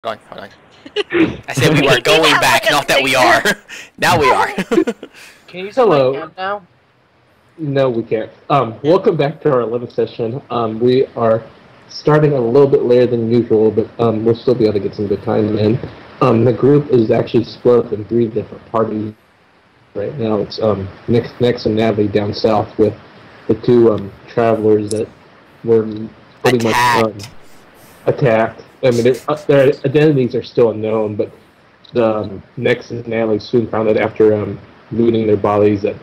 Hold on. I said we were going back, not that we are. Now we are. Can you hello now? No, we can't. Welcome back to our 11th session. We are starting a little bit later than usual, but we'll still be able to get some good time in. The group is actually split up in 3 different parties right now. It's Nix and Natalie down south with the 2 travelers that were pretty much attacked. I mean, their identities are still unknown, but the Nix and Natalie soon found out after looting their bodies that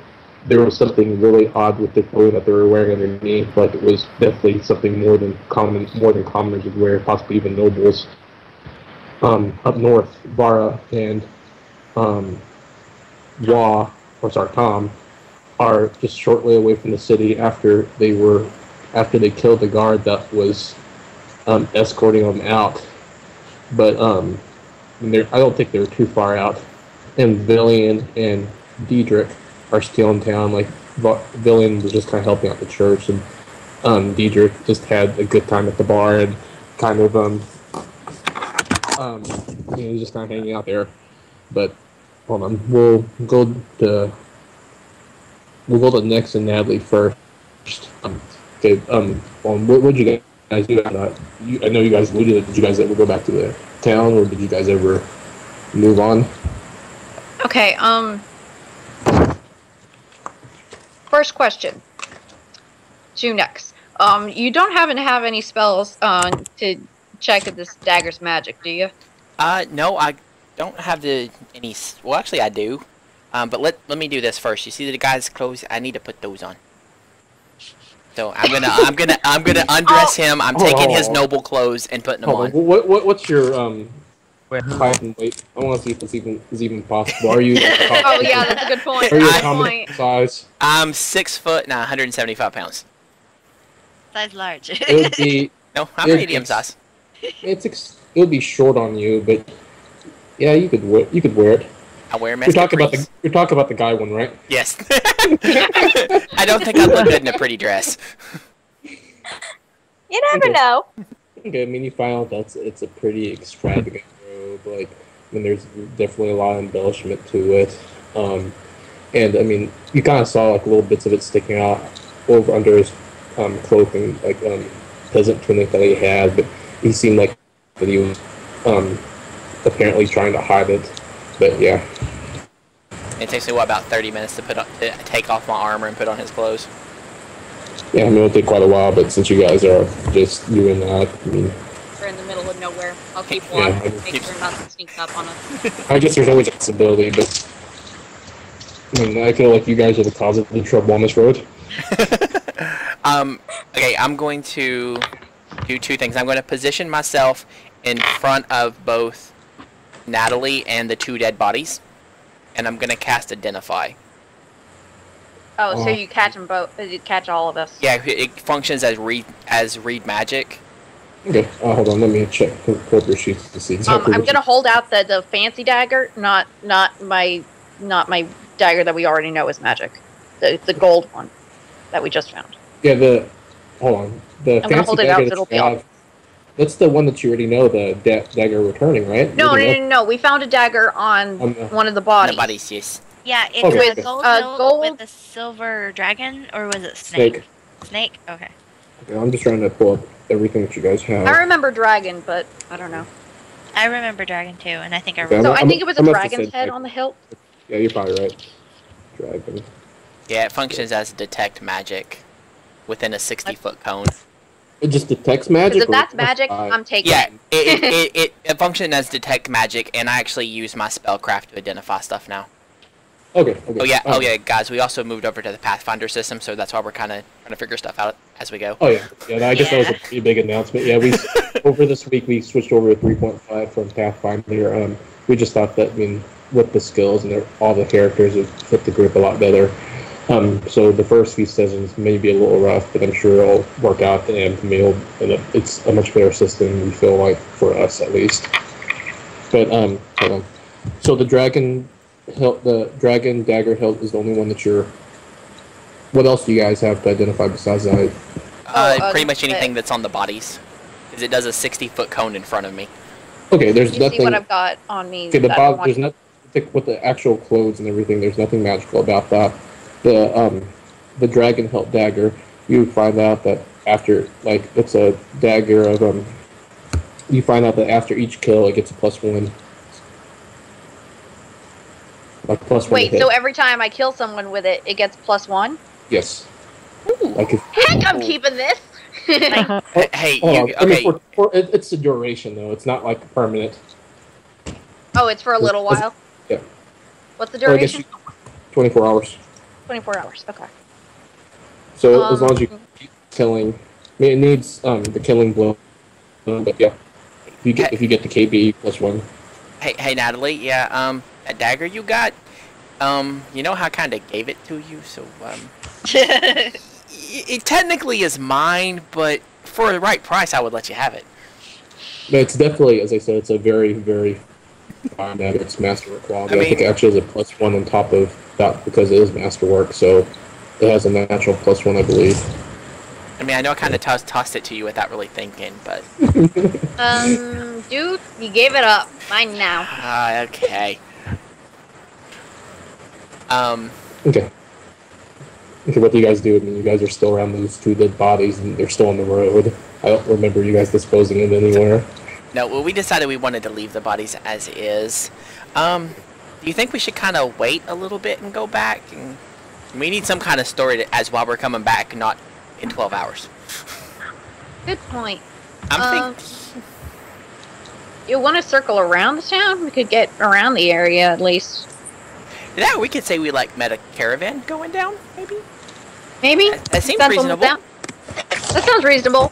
there was something really odd with the clothing that they were wearing underneath. Like it was definitely something more than commoners would wear, possibly even nobles. Up north, Vara and Tom, are just shortly away from the city after they killed the guard that was escorting them out. But I don't think they were too far out. And Villian and Diedrich are still in town. Like Villian was just kind of helping out the church, and Diedrich just had a good time at the bar and kind of he's just kind of hanging out there. But hold on, we'll go to Nix and Natalie first. Okay. What would you guys do? I know you guys alluded. Did you guys ever go back to the town, or did you guys ever move on? Okay. First question. To Nix. You don't happen to have any spells to check if this dagger's magic, do you? No, I don't have any. Well, actually, I do. But let me do this first. You see the guy's clothes? I need to put those on. So I'm gonna undress him. I'm taking his noble clothes and putting them on. What's your height and weight? I want to see if it's even possible. Are you? Oh yeah, that's a good point. Are you a common size? I'm 6 foot, 175 pounds. Size large. It would be. No, I'm medium size. It would be short on you, but yeah, you could wear it. I wear You're talking about the guy one, right? Yes. I don't think I'd look good in a pretty dress. You never know. Okay, I mean, you find out it's a pretty extravagant robe. Like, I mean, there's definitely a lot of embellishment to it. And I mean, you kind of saw like little bits of it sticking out over under his clothing, like peasant tunic that he had. But he seemed like that he was apparently trying to hide it. But yeah. It takes me about 30 minutes to take off my armor and put on his clothes. Yeah, I mean, it'll take quite a while, but since you guys are just doing that, I mean... We're in the middle of nowhere. I'll keep watching, make sure nothing sneaks up on us. I guess there's always a possibility, but... I mean, I feel like you guys are the cause of the trouble on this road. Okay, I'm going to do 2 things. I'm going to position myself in front of both Natalie and the 2 dead bodies, and I'm going to cast Identify. Oh, so you catch them both? You catch all of us? Yeah, it functions as read magic. Okay, hold on. Let me check your sheets to see exactly. I'm gonna hold out the fancy dagger, not my dagger that we already know is magic. The gold one that we just found. Yeah, hold on. The I'm gonna hold it out. So it'll be all. That's the one that you already know, the dagger returning, right? No. We found a dagger on one of the bodies. The bodies, yes. Yeah, it was gold with a silver dragon, or was it snake? Snake? Okay. I'm just trying to pull up everything that you guys have. I remember dragon, but I don't know. I remember dragon too, and I think I remember. So I think it was a dragon's head on the hilt? Yeah, you're probably right. Dragon. Yeah, it functions as detect magic within a 60-foot cone. It just detects magic? If that's magic, I'm taking it. Yeah, it functions as detect magic, and I actually use my spellcraft to identify stuff now. Okay. Oh yeah, guys. We also moved over to the Pathfinder system, so that's why we're kind of trying to figure stuff out as we go. Oh yeah. I guess that was a pretty big announcement. Yeah, over this week we switched over to 3.5 from Pathfinder. We just thought that, I mean, with the skills and all the characters, it fit the group a lot better. So the first few sessions may be a little rough, but I'm sure it'll work out and it's a much better system, we feel like, for us at least. But hold on. So the dragon dagger hilt is the only one that you're... What else do you guys have to identify besides that? Pretty much anything that's on the bodies, because it does a 60-foot cone in front of me. Okay, there's You nothing. see what I've got on me. Okay, that I want- there's nothing with the actual clothes and everything. There's nothing magical about that. The dragon hilt dagger. You find out that after, like, it's a dagger of You find out that after each kill, it gets a +1. Like +1 Wait, to hit. so every time I kill someone with it, it gets +1? Yes. Ooh. Like if, Heck, I'm Ooh. keeping this! Hey, hold you on. I mean, okay? it's a duration though. It's not like permanent. Oh, it's for a little while? Yeah. What's the Or I guess duration? 24 hours. 24 hours, okay. So as long as you keep killing, I mean, it needs the killing blow. But yeah, if you get the KB +1. Hey, Natalie. Yeah. That dagger you got. You know how I kind of gave it to you, so it technically is mine, but for the right price, I would let you have it. But it's definitely, as I said, it's a very, very fine dagger. It's masterwork quality. I think it actually has a +1 on top of that because it is masterwork, so it has a natural +1, I believe. I mean, I know I kind of tossed it to you without really thinking, but... Dude, you gave it up. Mine now. Okay. Okay. Okay, what do you guys do? I mean, you guys are still around those 2 dead bodies, and they're still on the road. I don't remember you guys disposing of anywhere. No, well, we decided we wanted to leave the bodies as is. Do you think we should kind of wait a little bit and go back? And we need some kind of story as while we're coming back, not in 12 hours. Good point. I'm thinking... You want to circle around the town? We could get around the area at least. Yeah, we could say we, like, met a caravan going down, maybe? Maybe? That seems Sounds reasonable. That sounds reasonable.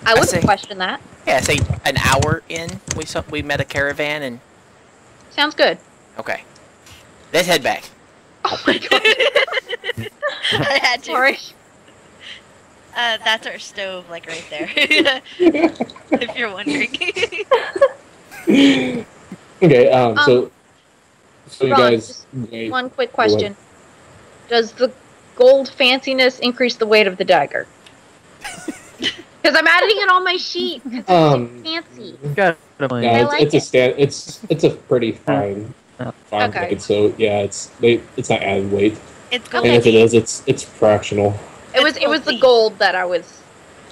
I wouldn't say- question that. Yeah, say an hour in, we met a caravan and... Sounds good. Okay. Let's head back. Oh my god. I had to. Sorry. That's our stove, like right there. If you're wondering. Okay, so you Ron, guys... just wait. one quick question. Does the gold fanciness increase the weight of the dagger? Because I'm adding it on my sheet. 'Cause it's so fancy. Got a point. Yeah, like it's a pretty fine Okay. weight, so yeah, it's not added weight. It's And gold. if it is, it's fractional. It was the gold that I was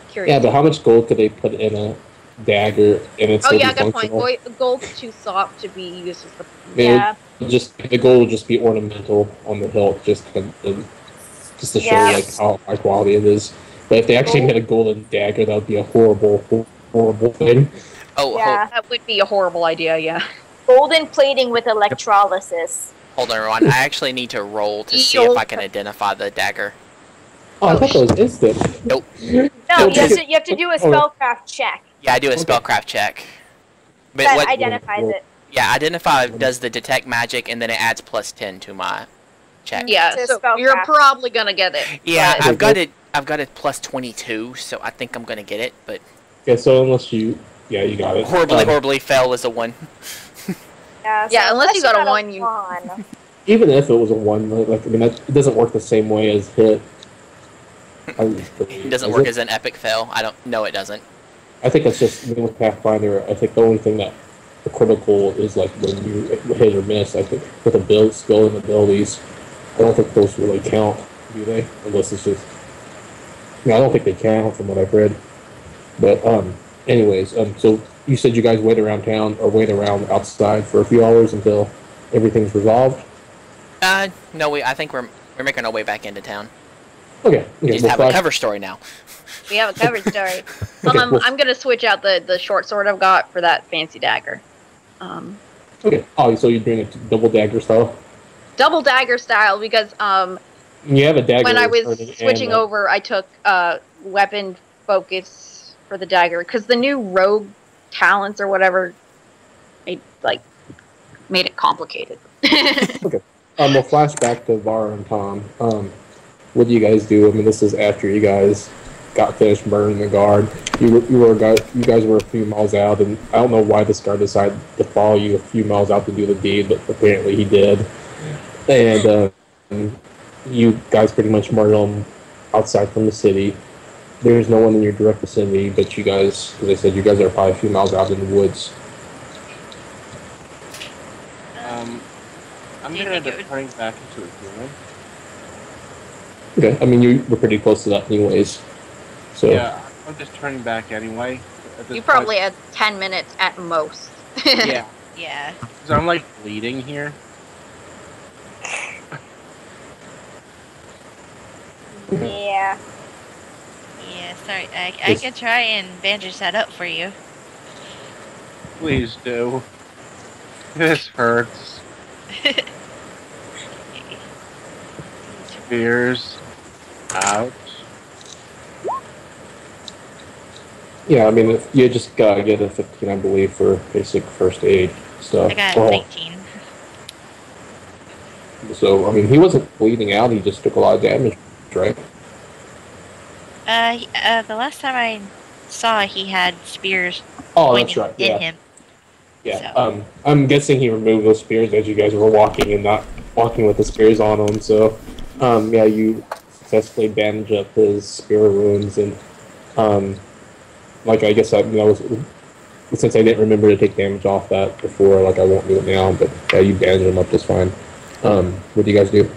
curious. Yeah, but how much gold could they put in a dagger and it's Oh still yeah, be good point. functional? Gold's too soft to be used as the. I mean, the gold would just be ornamental on the hilt, just to show like how high quality it is. But if they actually made a golden dagger, that would be a horrible thing. Oh, Yeah. That would be a horrible idea. Yeah. Golden plating with electrolysis. hold on, everyone. I actually need to roll to see if I can identify the dagger. Oh, I thought that was instant. Nope. No, you have to do a spellcraft check Yeah, I do a spellcraft check. But that what? identifies it. Yeah, identify does the detect magic, and then it adds +10 to my check. Yeah. To So spellcraft. you're probably gonna get it. Yeah, but- I've got it. I've got it +22, so I think I'm gonna get it. But Yeah, so unless you got it. horribly fell as a 1. Yeah, Yeah, unless you got a got one, you- one. Even if it was a 1, like I mean, it doesn't work the same way as hit. It doesn't work as an epic fail. I don't. No, it doesn't. I think it's just with Pathfinder. I think the only thing that the critical is like when you hit or miss. I think with the skill and abilities, I don't think those really count, do they? Unless it's just. No, I don't think they count from what I've read. But anyways, so you said you guys wait around town or wait around outside for a few hours until everything's resolved. No, I think we're making our way back into town. Okay. We just have a cover story now. We have a cover story. I'm gonna switch out the short sword I've got for that fancy dagger. Okay. Oh, so you're doing a double dagger style? Double dagger style because You have a dagger. when I was turning switching and, over, I took weapon focus for the dagger because the new rogue talents or whatever made it complicated. We'll flash back to Var and Tom. What do you guys do? I mean, this is after you guys got finished burning the guard. You guys were a few miles out, and I don't know why this guard decided to follow you a few miles out to do the deed, but apparently he did. And you guys pretty much murdered him outside from the city. There's no one in your direct vicinity, but you guys, as I said, you guys are probably a few miles out in the woods. I'm Do you gonna end think up it would- turning back into a human. Okay, I mean, you were pretty close to that anyways. So, Yeah, I'm just turning back anyway. At this You point. probably had 10 minutes at most. Yeah, Yeah. because I'm like bleeding here. Yeah. Yeah, sorry. I could try and bandage that up for you. Please do. This hurts. Spears. Ouch. yeah, I mean, you just gotta get a 15, I believe, for basic first aid stuff. I got Oh, 19. so, I mean, he wasn't bleeding out, he just took a lot of damage, right? The last time I saw, he had spears Oh, that's pointing right, in yeah. him. Yeah, So. I'm guessing he removed those spears as you guys were walking and not walking with the spears on them, so, yeah, you successfully bandage up his spear wounds, and, like, I guess that was, since I didn't remember to take damage off that before, like, I won't do it now, but, yeah, you bandage him up just fine. What do you guys do?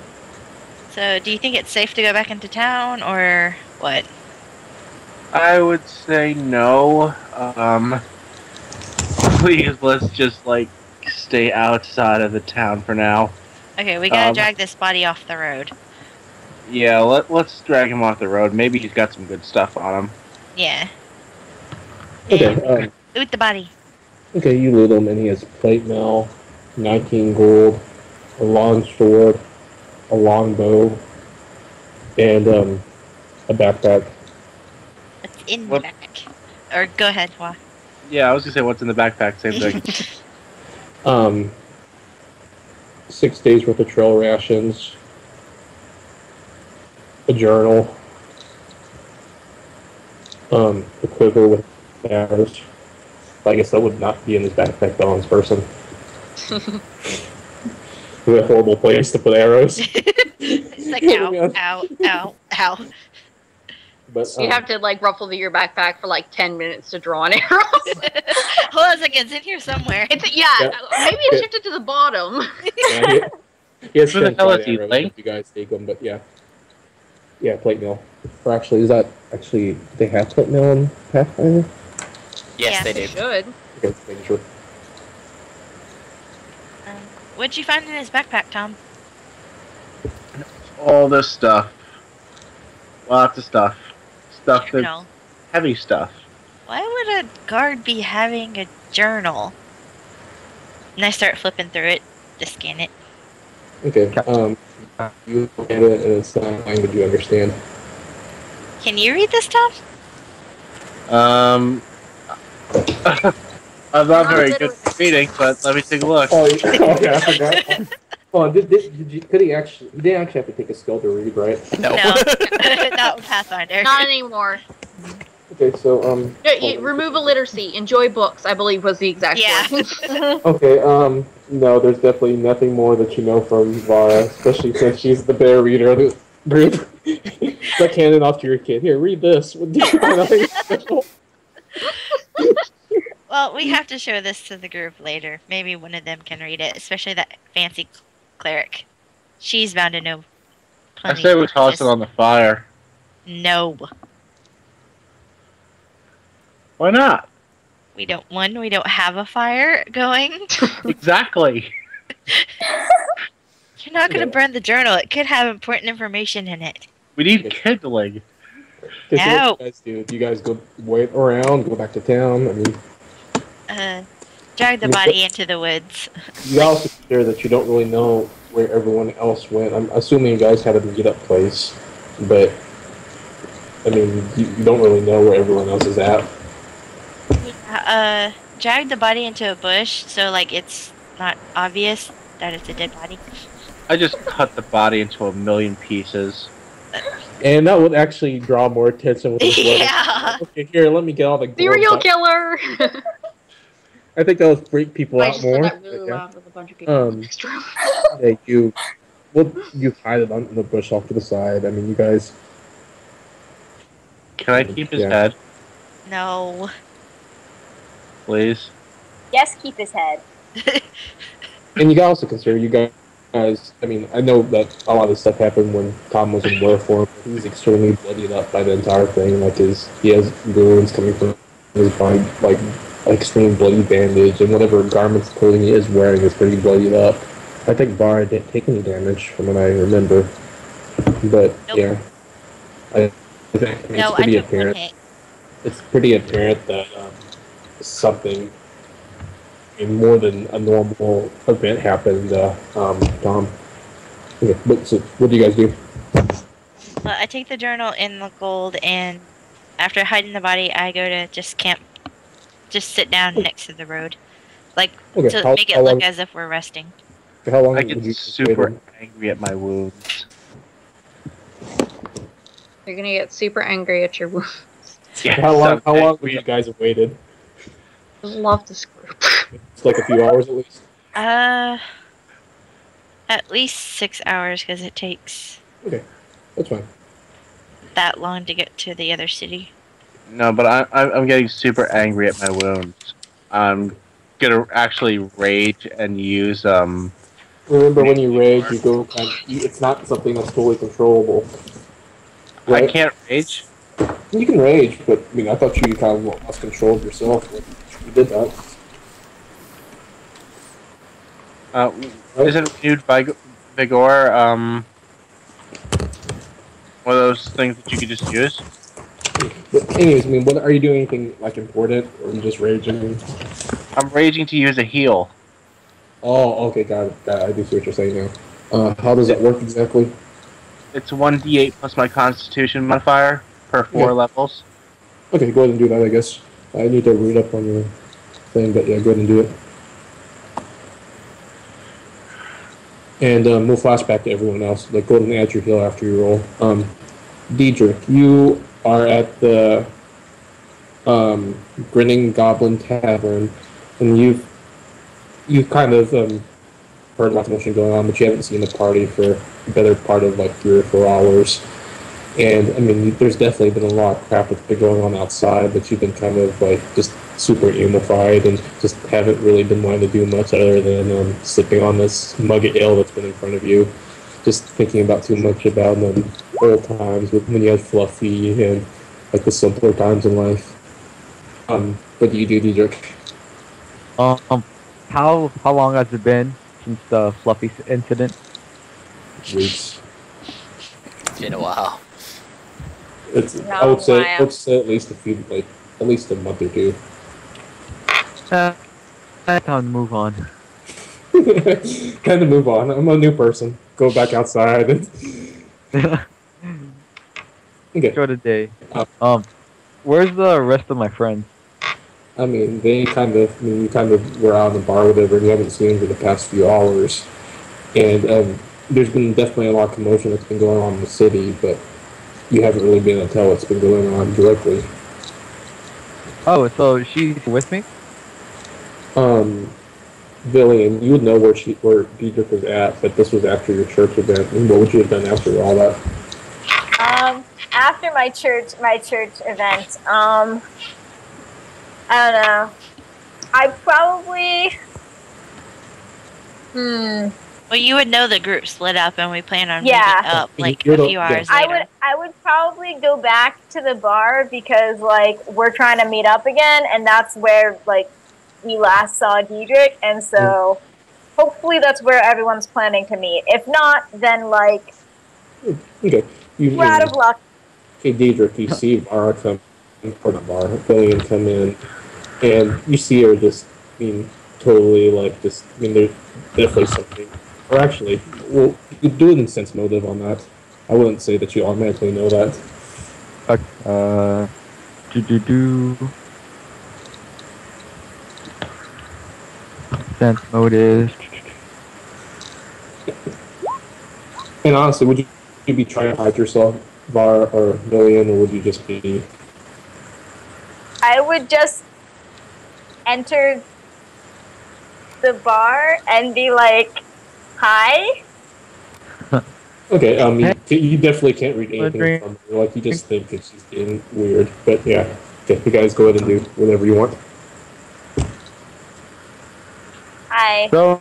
So, do you think it's safe to go back into town, or what? I would say no. Please, let's just like stay outside of the town for now. Okay, we gotta drag this body off the road. Yeah, let's drag him off the road. Maybe he's got some good stuff on him. Yeah. Okay, Loot the body. okay, you loot him, and he has plate mail, 19 gold, a long sword, a long bow, and a backpack. It's in the What? back. Or go ahead, Wa. Yeah, I was gonna say what's in the backpack. Same thing. 6 days worth of trail rations, a journal, a quiver with arrows. I guess that would not be in his backpack though, on his person. What a horrible place to put arrows. It's like, ow, ow, ow, ow. But, You have to like ruffle through your backpack for like 10 minutes to draw an arrow. Hold on a second, it's in here somewhere. Maybe it's shifted to the bottom. yeah, he has Who the 10 hell fine is he, arrows Link? if you guys take them, but yeah. Yeah, plate mail. Or actually, is that actually, do they have plate mail in Pathfinder? Yes, Yeah. they They do. should. Okay, just making sure. What'd you find in his backpack, Tom? All this stuff. Lots of stuff. Stuff that's Journal. heavy stuff. Why would a guard be having a journal? And I start flipping through it to scan it. Okay, you look at it and it's not a language you understand. Can you read this, Tom? I'm not very good at reading, but let me take a look. Oh, yeah, I forgot. Oh, did you, could he actually, he didn't actually have to take a skill to read, right? No. No, not with Pathfinder. Not anymore. Okay, so, Remove illiteracy. Enjoy books, I believe was the exact word. okay, no, there's definitely nothing more that you know from Vara, especially since she's the bear reader of the group. Like handing off to your kid. Here, read this. Well, we have to show this to the group later. Maybe one of them can read it, especially that fancy cleric. She's bound to know I plenty. say we about toss this. it on the fire. No, Why not? we don't. One, we don't have a fire going. Exactly. You're not going to burn the journal. It could have important information in it. We need kindling. Guess No. what you guys do? Do you guys go wait around, go back to town? I mean, Drag the body into the woods. you also consider that you don't really know where everyone else went. I'm assuming you guys had a meet-up place, but I mean, you don't really know where everyone else is at. Drag the body into a bush so like it's not obvious that it's a dead body. I just cut the body into a million pieces. And that would actually draw more attention with this weapon. Yeah. Okay, here, let me get all the gore Serial out. killer! I think that would freak people I out just more. said that really Yeah. loud with a bunch of people in the next room. Yeah, you hide it on the bush off to the side. I mean, you guys. Can I keep his Yeah. head, No. please? Yes, keep his head. And you gotta also consider you guys. I mean, I know that a lot of this stuff happened when Tom was in war form. He was extremely bloodied up by the entire thing. Like he has wounds coming from his body, like extreme bloody bandage, and whatever garments clothing he is wearing is pretty bloodied up. I think Bar didn't take any damage from what I remember, but Nope. yeah, I think it's No, I pretty took one apparent. hit. It's pretty apparent that something more than a normal event happened. Tom. Okay, so what do you guys do? Well, I take the journal in the gold, and after hiding the body, I go to just camp, just sit down next to the road, like Okay, to how- make it how look long- as if we're resting. How long I would get you super wait? angry at my wounds. You're gonna get super angry at your wounds. Yeah, How long? so How long would angry you guys have waited? I love this group. It's like a few hours at least. At least 6 hours because it takes Okay, that's fine. that long to get to the other city. No, but I'm getting super angry at my wounds. I'm gonna actually rage and use Remember, when you rage, you go kind. It's not something that's totally controllable. I Right? can't rage. You can rage, but I mean, I thought you kind of lost control of yourself when you did that. Isn't renewed vigor one of those things that you could just use? But anyways, I mean, what are you doing? Anything like important, or you just raging? I'm raging to use a heal. Oh, okay, got it. I do see what you're saying now. How does that work exactly? It's 1d8 plus my Constitution modifier per 4 Yeah. levels. Okay, go ahead and do that, I guess. I need to read up on your thing, but yeah, go ahead and do it. And we'll flash back to everyone else. Like, go ahead and add your heal after you roll. Diedrich, you are at the Grinning Goblin Tavern, and you've kind of heard lots of motion going on, but you haven't seen the party for the better part of like 3 or 4 hours. And I mean, there's definitely been a lot of crap that's been going on outside, but you've been kind of like just super amplified and just haven't really been wanting to do much other than sipping on this mug of ale that's been in front of you. Just thinking about too much about old times when you had Fluffy and like the simpler times in life. What do you do, Diedrich? How long has it been since the Fluffy incident? Weeks. It's been a while. I would say at least at least a month or two. Time to move on. Kind of move on. I'm a new person. Go back outside. Okay. Short a day. Where's the rest of my friends? I mean, you kind of were out in the bar or whatever, and you haven't seen them for the past few hours. And there's been definitely a lot of commotion that's been going on in the city, but you haven't really been able to tell what's been going on directly. Oh, so she's with me? Villian, you would know where Diedrich was at, but this was after your church event. And what would you have done after all that? After my church event, I don't know. I probably, Well, you would know the group split up, and we plan on Yeah. meeting up like You're a the- few yeah. hours later. I would probably go back to the bar because like we're trying to meet up again, and that's where like we last saw Diedrich, and so hopefully that's where everyone's planning to meet. If not, then like Okay. we're out of luck. Hey, Diedrich, you see Vara come, or not Vara, Villian come in, and you see her just, totally, like, just, there's definitely something. Or actually, well, you do an sense motive on that. I wouldn't say that you automatically know that. Sense motive. And honestly, would you be trying to hide yourself, Vara or Villian, or would you just be... I would just enter the bar and be like, "Hi." Okay, you definitely can't read anything from her. Like, you just think that she's being weird. But yeah, okay, you guys go ahead and do whatever you want. Hi. So,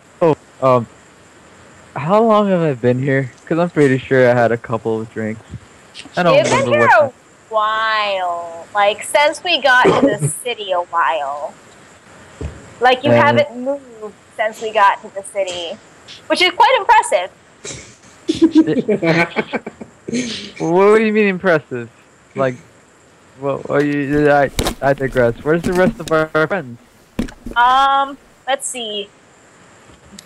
How long have I been here? Because I'm pretty sure I had a couple of drinks. I don't You've been remember here what. a while. Like, since we got to the city a while. Like, you And- haven't moved since we got to the city. Which is quite impressive. What do you mean impressive? Like, I digress. Where's the rest of our friends? Let's see.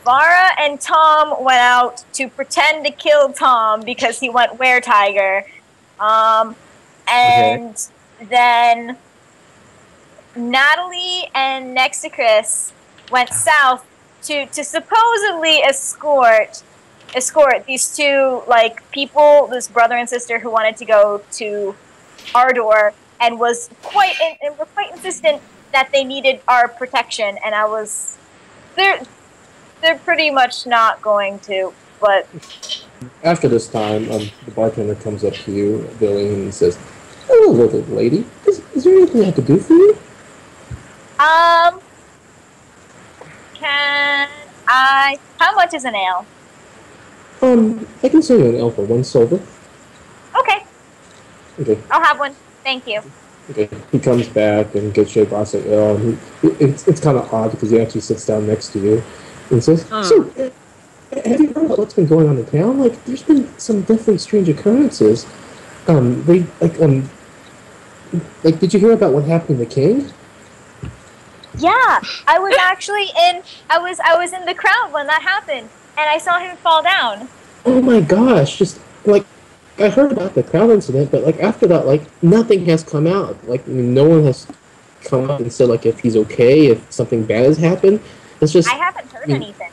Vara and Tom went out to pretend to kill Tom because he went were-tiger. And then Natalie and Nexicris went south to supposedly escort these two, like, people, this brother and sister who wanted to go to Ardor and were quite insistent that they needed our protection, and I was they're pretty much not going to, but After this time, the bartender comes up to you, Billy, and says, "Hello, little lady. Is there anything I could do for you?" can I? How much is an ale? I can sell you an ale for 1 silver. Okay, Okay. I'll have one. Thank you. Okay. He comes back and gets you a glass of ale, and it's kind of odd because he actually sits down next to you and says, "So, have you heard about what's been going on in town? Like, there's been some definitely strange occurrences. Did you hear about what happened to the king?" Yeah, I was actually I was in the crowd when that happened, and I saw him fall down. Oh my gosh! Just like I heard about the crowd incident, but like after that, like nothing has come out. Like, I mean, no one has come up and said like if he's okay, if something bad has happened. It's just I haven't heard anything.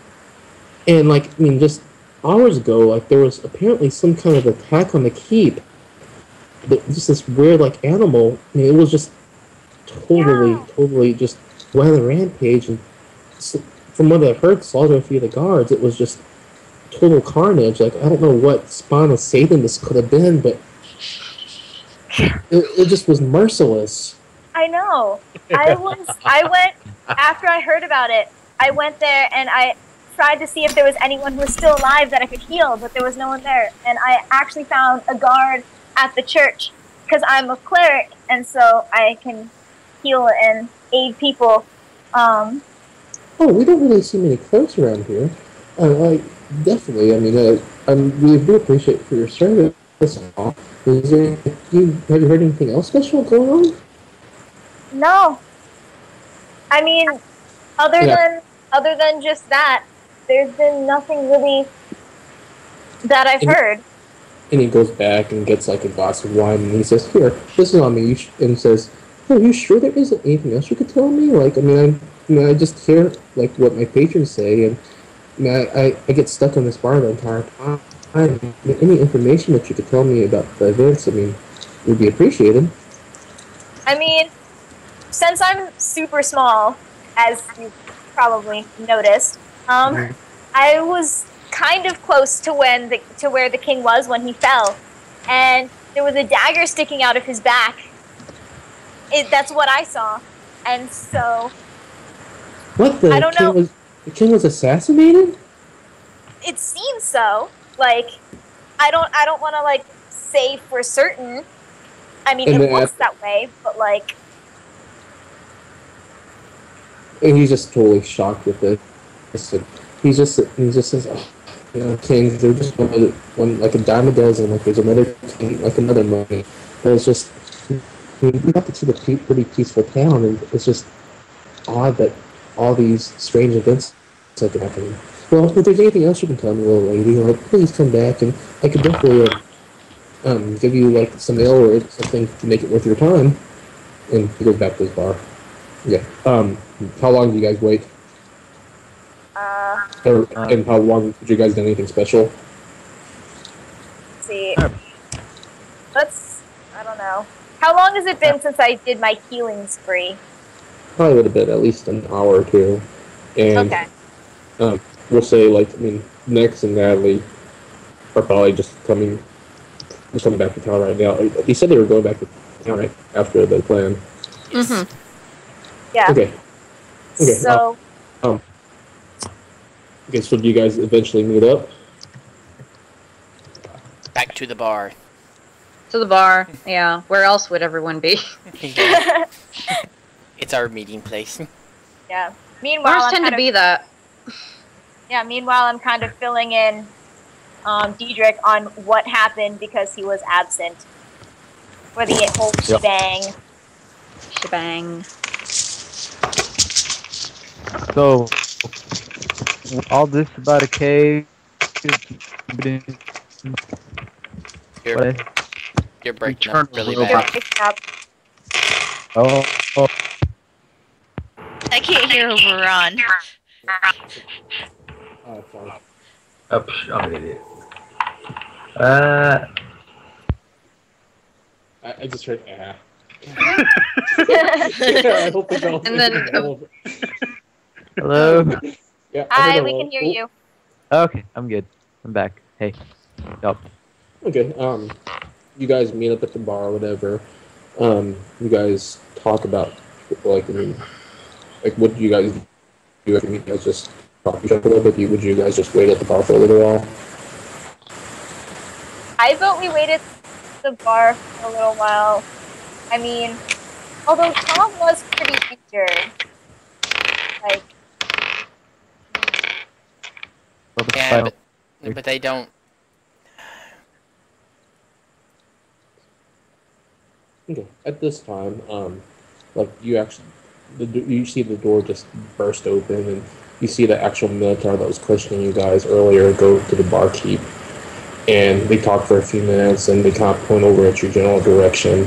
And like, I mean, just hours ago, like there was apparently some kind of attack on the keep. But just this weird like animal. I mean, it was just totally just went on a rampage. And from what I've heard, slaughtered a few of the guards. It was just total carnage. Like, I don't know what spawn of Satan this could have been, but it just was merciless. I know. I went after I heard about it. I went there and I tried to see if there was anyone who was still alive that I could heal, but there was no one there. And I actually found a guard at the church because I'm a cleric, and so I can heal and aid people. Oh, we don't really see many clerks around here. Definitely. I mean, we do appreciate for your service. Is there? Have you heard anything else special going on? No. I mean, other than just that, there's been nothing really that I've heard. And he goes back and gets like a glass of wine, and he says, "Here, this is on me." And says, "Oh, are you sure there isn't anything else you could tell me? Like, I just hear like what my patrons say, and I get stuck on this bar the entire time. Any information that you could tell me about the events, would be appreciated." I mean, since I'm super small, as you probably noticed, I was kind of close to where the king was when he fell, and there was a dagger sticking out of his back. That's what I saw, and so What the? I don't know. The king was assassinated? It seems so. Like, I don't want to like say for certain. I mean, And it looks that way, but like. And he's just totally shocked with it. And he just says, "Oh, kings, they're just one like a dime a dozen. Like there's another king, like another money." But it's just we got to see a pretty peaceful town, and it's just odd that all these strange events have been happening. Well, if there's anything else you can tell me, little lady, like please come back, and I could definitely give you like some ale or something to make it worth your time. And he goes back to his bar. Yeah. How long do you guys wait? And how long did you guys do anything special? Let's see. I don't know. How long has it been since I did my healing spree? Probably would have been at least an hour or two. And Okay. We'll say Nex and Natalie are probably just coming back to town right now. You said they were going back to town right after the plan. Yeah. Okay. So. Okay, so do you guys eventually meet up? Back to the bar. To the bar. Yeah. Where else would everyone be? Yeah. It's our meeting place. Yeah. Meanwhile, Bars I'm tend kind to of be that. meanwhile I'm kind of filling in Diedrich on what happened because he was absent for the whole shebang. Shebang. So, all this about a cave. You're, you're breaking up really You're bad. breaking up. Oh, I can't hear over Ron. Sorry. Oops, I'm an idiot. I just heard I hope it's all. And then- hello. Yeah. Hi, we can hear you. Okay, I'm good. I'm back. Hey. Yup. Okay. You guys meet up at the bar or whatever. You guys talk about what do you guys do? I mean, you guys just talk to each other a little bit. Would you guys just wait at the bar for a little while? I vote we waited at the bar for a little while. I mean, although Tom was pretty injured. Like, Yeah, but they don't. Okay. At this time, you see the door just burst open, and you see the actual Minotaur that was questioning you guys earlier go to the barkeep, and they talk for a few minutes, and they kind of point over at your general direction.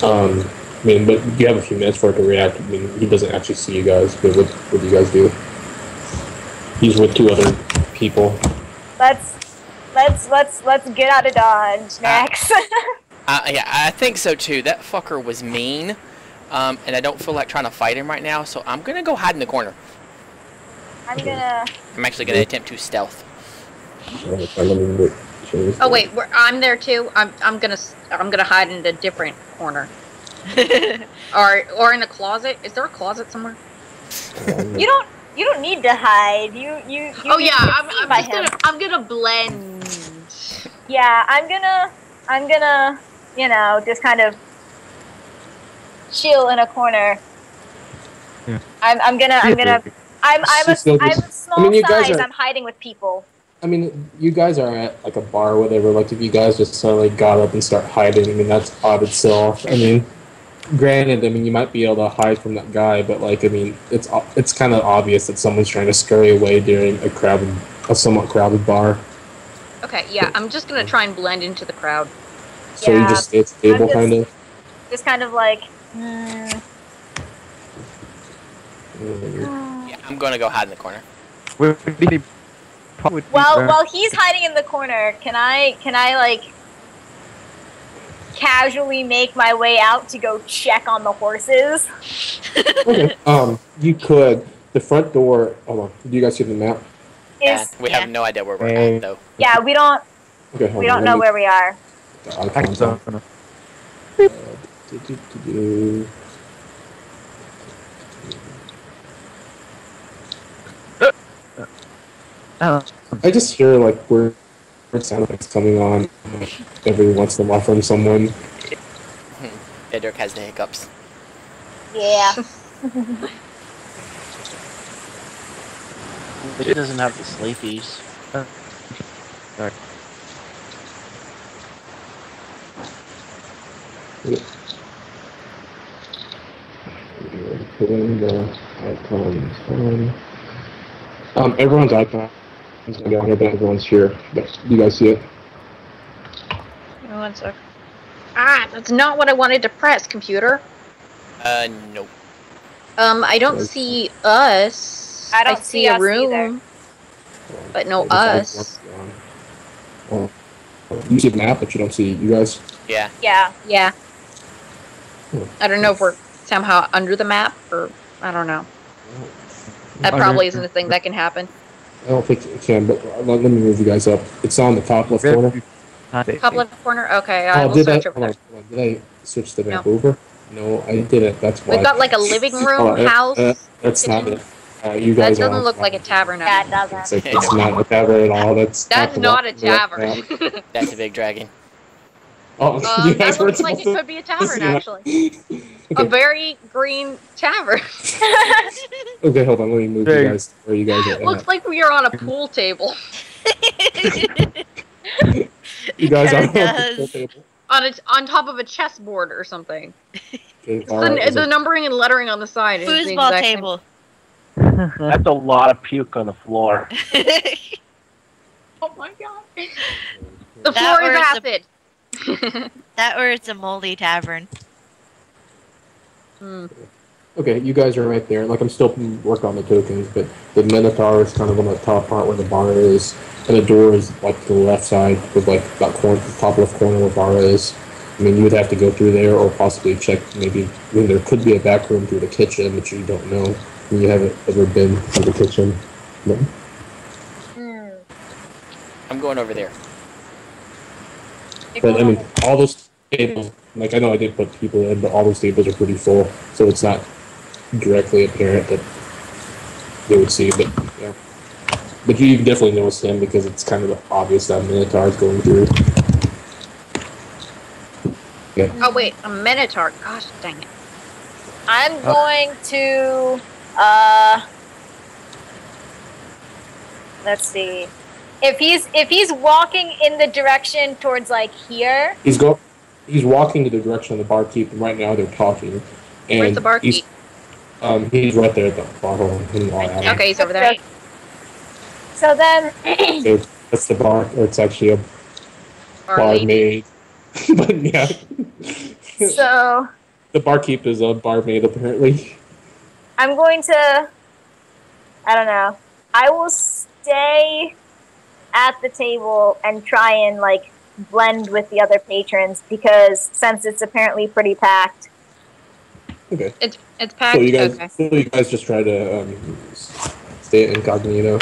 But you have a few minutes for it to react. I mean, he doesn't actually see you guys. But what do you guys do? He's with two other people. let's get out of Dodge next. Yeah, I think so too. That fucker was mean, and I don't feel like trying to fight him right now, so I'm gonna go hide in the corner. I'm actually gonna attempt to stealth. Oh wait, I'm there too. I'm gonna hide in a different corner. or in a closet. Is there a closet somewhere? You don't need to hide. You Oh need yeah, to be I'm gonna blend. Yeah, I'm gonna, just kind of chill in a corner. Yeah. I'm a small you guys size. are- I'm hiding with people. I mean, you guys are at like a bar or whatever. Like, if you guys just suddenly got up and start hiding, I mean, that's odd itself. I mean, granted, I mean, you might be able to hide from that guy, but like, I mean, it's kind of obvious that someone's trying to scurry away during a somewhat crowded bar. Okay, yeah, I'm just gonna try and blend into the crowd. So you just stay at the table, kind of. Just kind of like. Yeah, I'm gonna go hide in the corner. While he's hiding in the corner, can I like casually make my way out to go check on the horses? Okay. You could. The front door. Hold on. Do you guys see the map? Yeah, we have no idea where we're at though. Yeah, we don't. Okay. Hold We on, don't let know me- where we are. the icons on. I just hear like weird sound effects coming on every once in a while from someone. Yeah, Dirk has the hiccups. Yeah. It doesn't have the sleepies. Sorry. Putting the icons on. Everyone's icon is down here, but everyone's here. Do you guys see it? One sec. Ah, that's not what I wanted to press, computer. Nope. I don't see us. I don't see see a us room, either. but no Yeah, us. well, you see the map, but you don't see you guys. Yeah. Yeah. Yeah. I don't know if we're somehow under the map, or I don't know. That probably isn't a thing that can happen. I don't think it can, but let me move you guys up. It's on the top left corner. Top left corner. Okay, I will Did I? search over Hold there. on. Did I switch the map over? No, I didn't. That's why. We've got like a living room, Oh, house. that's not kitchen. it. You That guys are doesn't on look like a fire. tavern. Yeah, it It's, doesn't. like, it's not a tavern at all. That's Not a the right tavern. now. That's a big dragon. Oh, you guys That weren't looks like supposed it to could be a tavern, listen to actually. A Okay. very green tavern. Okay, hold on. Let me move you Very- guys where you guys are Looks at. like we are on a pool table. You guys are Kinda on the does. table. On top of a chessboard or something. Okay, all right. The numbering and lettering on the side is the Foosball exact same. table. That's a lot of puke on the floor. Oh my god. The That floor is or acid. That or it's a moldy tavern. Okay, you guys are right there. Like, I'm still working on the tokens, but the Minotaur is kind of on the top part where the bar is, and the door is, like, to the left side, with, like, that corner, the top left corner where the bar is. I mean, you would have to go through there, or possibly check, maybe, I mean, there could be a back room through the kitchen, but you don't know. I mean, you haven't ever been to the kitchen. But, I'm going over there. but, I mean, all those tables, like, I know I did put people in, but all those tables are pretty full, so it's not directly apparent that they would see, but yeah. But you can definitely notice him because it's kind of obvious that Minotaur is going through. Yeah. Oh wait, a Minotaur. Gosh dang it. I'm going to, let's see. If he's walking in the direction towards like here, He's walking in the direction of the barkeep, and right now they're talking. And Where's the barkeep? He's right there at the bar. Hold on, Okay, he's over there. so then So that's the bar, or it's actually a barmaid. But yeah, so the barkeep is a barmaid apparently. I'm going to, I don't know. I will stay at the table and try and like blend with the other patrons because since it's apparently pretty packed. Okay. It's packed. So you guys, Okay. so you guys just try to stay incognito.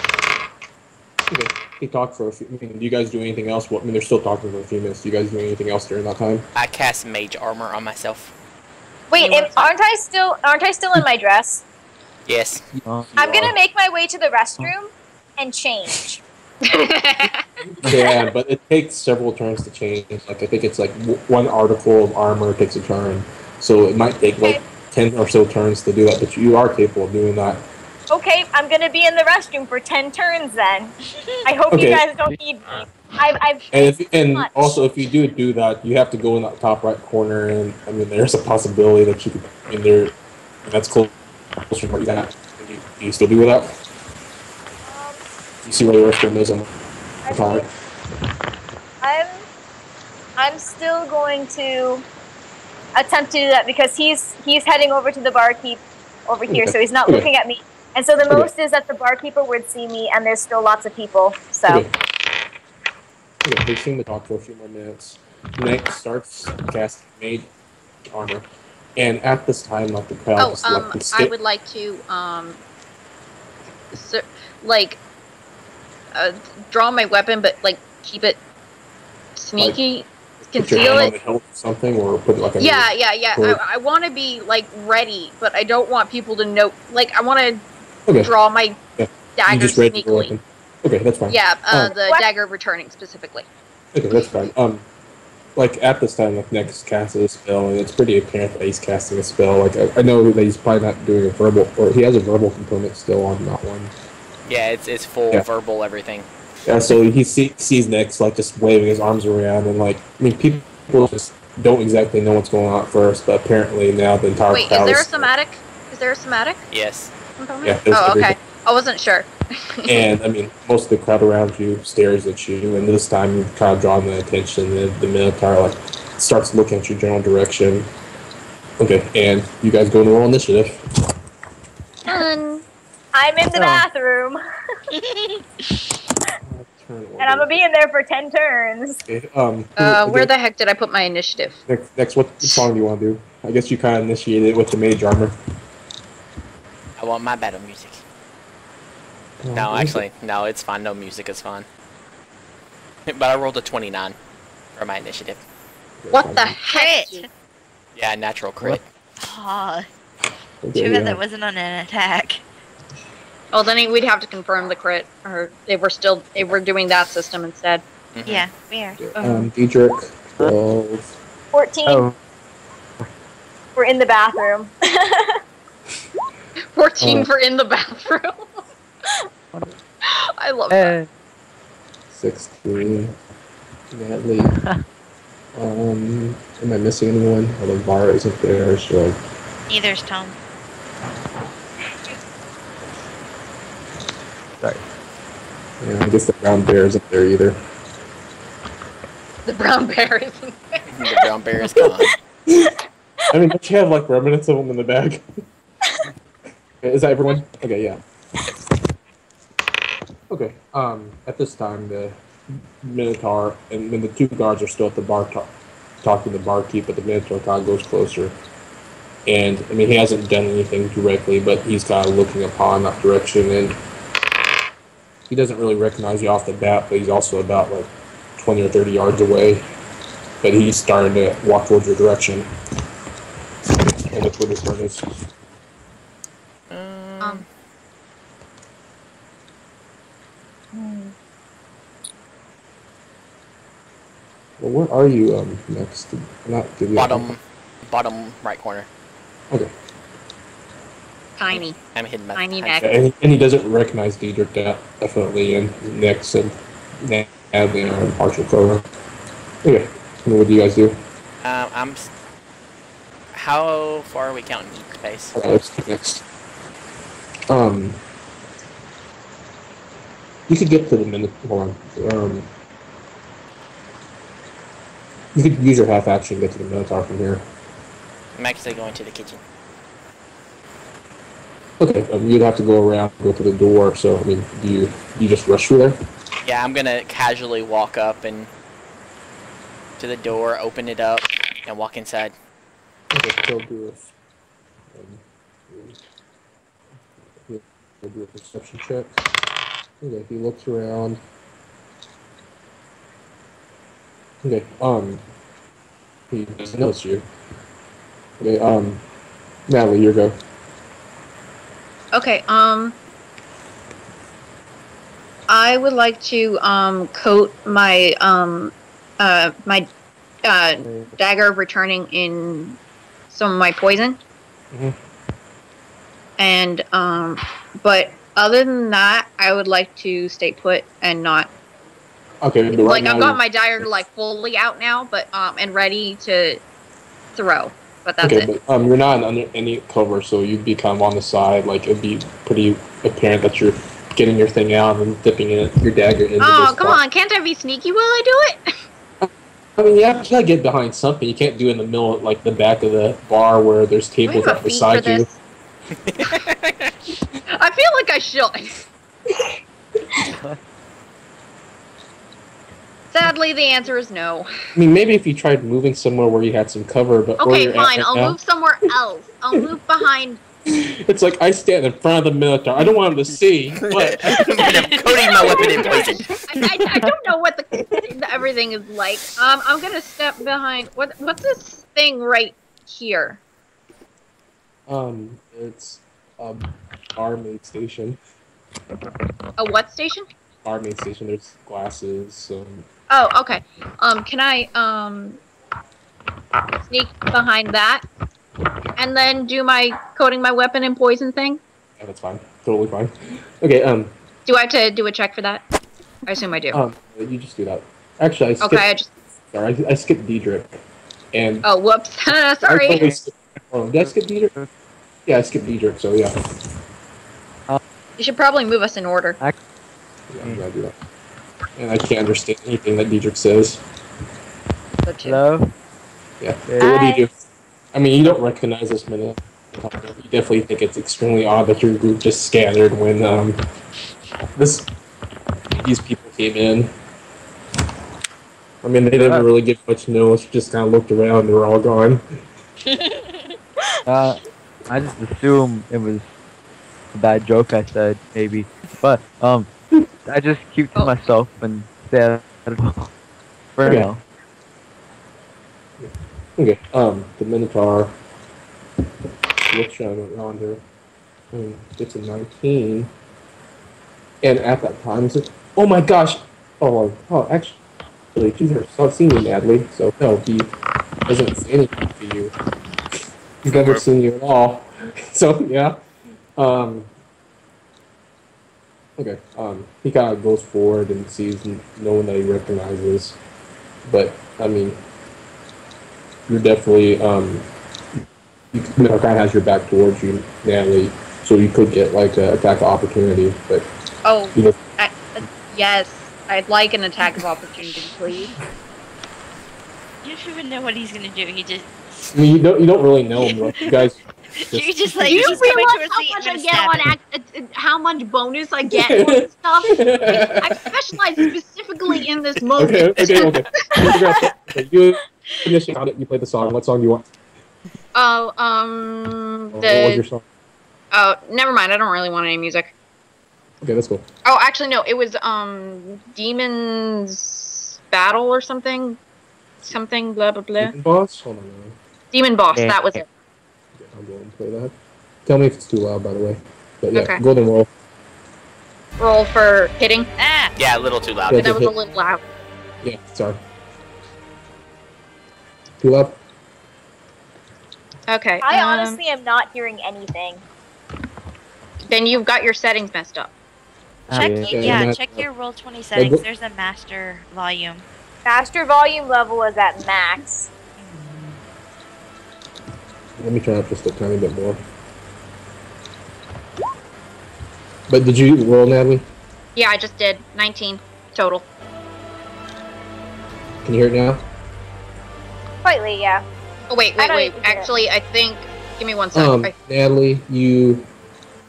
Okay. He talked for a few. I mean, do you guys do anything else? Well, I mean, they're still talking for a few minutes. Do you guys do anything else during that time? I cast mage armor on myself. Wait, aren't I still in my dress? Yes. I'm gonna make my way to the restroom and change. Yeah, but it takes several turns to change. Like I think it's like one article of armor takes a turn, so it might take like 10 or so turns to do that. But you are capable of doing that. Okay, I'm gonna be in the restroom for 10 turns then. I hope Okay. you guys don't need me. I've And much. also, if you do that, you have to go in that top right corner, and I mean, there's a possibility that you could. I mean, there, that's close to where you're at. Do you still do that? You see where the restroom is on the top. I'm still going to attempt to do that because he's heading over to the barkeep over here, so he's not Okay. looking at me. And so the Okay. most is that the barkeeper would see me, and there's still lots of people. So Okay, they seem to talk for a few more minutes. Nick starts casting mage armor, and at this time, like the crowd is I would like to draw my weapon, but like keep it sneaky, put your conceal hand on it. the hilt or something, or put it like a Yeah. Cool. I want to be like ready, but I don't want people to know. Like I want to Okay. draw my Yeah. You dagger just ready your sneakily. weapon. Okay, that's fine. Yeah, the What? dagger returning specifically. Okay, that's fine. Like at this time, like Nick's casting a spell, and it's pretty apparent that he's casting a spell. Like I know that he's probably not doing a verbal, or he has a verbal component still on that one. Yeah, it's full Yeah. verbal everything. Yeah, so he sees Nick's like just waving his arms around, and like I mean, people just don't exactly know what's going on at first, but apparently now the entire Wait, is crowd there a somatic? Is there a somatic Yes. component? Yeah, there's Oh, okay. everything. I wasn't sure. And I mean, most of the crowd around you stares at you, and this time you've kind of drawn the attention. The Minotaur like starts looking at your general direction. Okay, and you guys go to roll initiative. Done. I'm in the bathroom, and I'm gonna be in there for 10 turns. Okay, Where the heck did I put my initiative? next, what song do you want to do? I guess you kind of initiated it with the mage armor. I want my battle music. No, actually, no, it's fine. No music is fine. But I rolled a 29 for my initiative. What the heck? Crit! Yeah, natural crit. Aw, Okay, too bad yeah. that wasn't on an attack. Oh, then we'd have to confirm the crit, or they were doing that system instead. Mhm. Yeah, we are. Diedrich, 12. 14. Oh, We're in the bathroom. 14 for in the bathroom. I love that. 16. Natalie. Am I missing anyone? Oh, the bar isn't there, so. Neither's Tom. sorry. Yeah, I guess the brown bear isn't there either. The brown bear isn't there. The brown bear is gone. I mean, don't you have like remnants of them in the bag? Is that everyone? Okay, yeah. Okay. At this time, the Minotaur and then the two guards are still at the bar talking to the barkeep, but the Minotaur kind of goes closer. And I mean, he hasn't done anything directly, but he's kind of looking upon that direction, and he doesn't really recognize you off the bat. But he's also about like 20 or 30 yards away. But he's starting to walk towards your direction, and that's where this turn is. Well, where are you next? Not give you Bottom right corner. Okay. Tiny. I'm hidden by Tiny the neck. Yeah, and he doesn't recognize Diedrich definitely, and Nix and Natalie are in partial cover. Okay. And what do you guys do? How far are we counting each space? Alright, let's do next. You could get to the minute. Hold on. You could use your half action to get to the Minotaur from here. I'm actually going to the kitchen. Okay, you'd have to go around, go to the door. So, I mean, do you just rush through there? Yeah, I'm gonna casually walk up and to the door, open it up, and walk inside. Okay, he'll do a perception check. Okay, he looks around. Okay, he doesn't notice you. Okay, Natalie, your go. Okay, I would like to coat my dagger returning in some of my poison. Mhm. And but other than that, I would like to stay put and not Okay, but like right I've now got my dagger like fully out now, but and ready to throw. But that's okay, it. but you're not under any cover, so you'd be kind of on the side. Like it'd be pretty apparent that you're getting your thing out and dipping your dagger into Oh, this come spot. on! Can't I be sneaky while I do it? I mean, you have to get behind something. You can't do it in the middle, like the back of the bar where there's Do I tables have a right feat for beside you. this? I feel like I should. Sadly, the answer is no. I mean, maybe if you tried moving somewhere where you had some cover, but where Okay, you're fine. at I'll right now, move somewhere else. I'll move behind. it's like I stand in front of the Minotaur. I don't want him to see, but I'm coating my weapon in poison. I don't know what the everything is like. I'm gonna step behind. What's this thing right here? it's barmaid station. A what station? Barmaid station. There's glasses. Oh, okay. Can I sneak behind that and then do my coating my weapon in poison thing? Yeah, that's fine. Totally fine. Okay. Do I have to do a check for that? I assume I do. You just do that. Actually, I skipped. Okay, I just. Sorry, I skipped Diedrich. And Oh, whoops. I Sorry. totally skipped, did I skip Diedrich? Yeah, I skipped Diedrich. So yeah. You should probably move us in order. Yeah, I'm gonna do that. And I can't understand anything that Diedrich says. So two. Hello? Yeah. Hey. So what do you do? I mean, you don't recognize this minute. You definitely think it's extremely odd that your group just scattered when these people came in. I mean, they didn't really give much notice. Just kind of looked around. They were all gone. I just assume it was a bad joke I said, maybe. But, I just keep to myself and stay out of for Okay. now. Okay. The Minotaur looks around her. Gets a 19. And at that time, he said, "Oh my gosh, actually, he's not seen you, Natalie, so no, he doesn't say anything to you. He's never seen you at all." So yeah, okay. He kind of goes forward and sees no one that he recognizes, but I mean, you're definitely kind of has your back towards you, Natalie, so you could get like an attack of opportunity, but Oh, you know, yes. I'd like an attack of opportunity, please. You don't even know what he's gonna do. He just. I mean, you don't really know him. Like, you guys. You just like. Do you he's coming realize towards how me, much I'm I gonna get stab him. on how much bonus I get on stuff? I specialize specifically in this moment. Okay. Okay, you initially got it. You play the song. What song do you want? Oh, What was your song? Oh, never mind. I don't really want any music. Okay, that's cool. Oh, actually, no. It was Demon's Battle or something. Something blah blah blah. Demon Boss? Hold on a minute. Demon Boss. That was it. Okay, I'll go and play that. Tell me if it's too loud, by the way. But yeah, Okay. Golden Roll. Roll for hitting. Ah! Yeah, a little too loud. Yeah. That was a little loud. Yeah, sorry. Too loud? Okay. I honestly am not hearing anything. Then you've got your settings messed up. Check, Yeah. check your roll 20 settings. There's a master volume. Master volume level is at max. Let me turn up just a tiny bit more. But did you roll, Natalie? Yeah, I just did 19 total. Can you hear it now? Slightly, yeah. Oh wait. I don't even hear it. Actually, I think. Give me one sec. Natalie, you.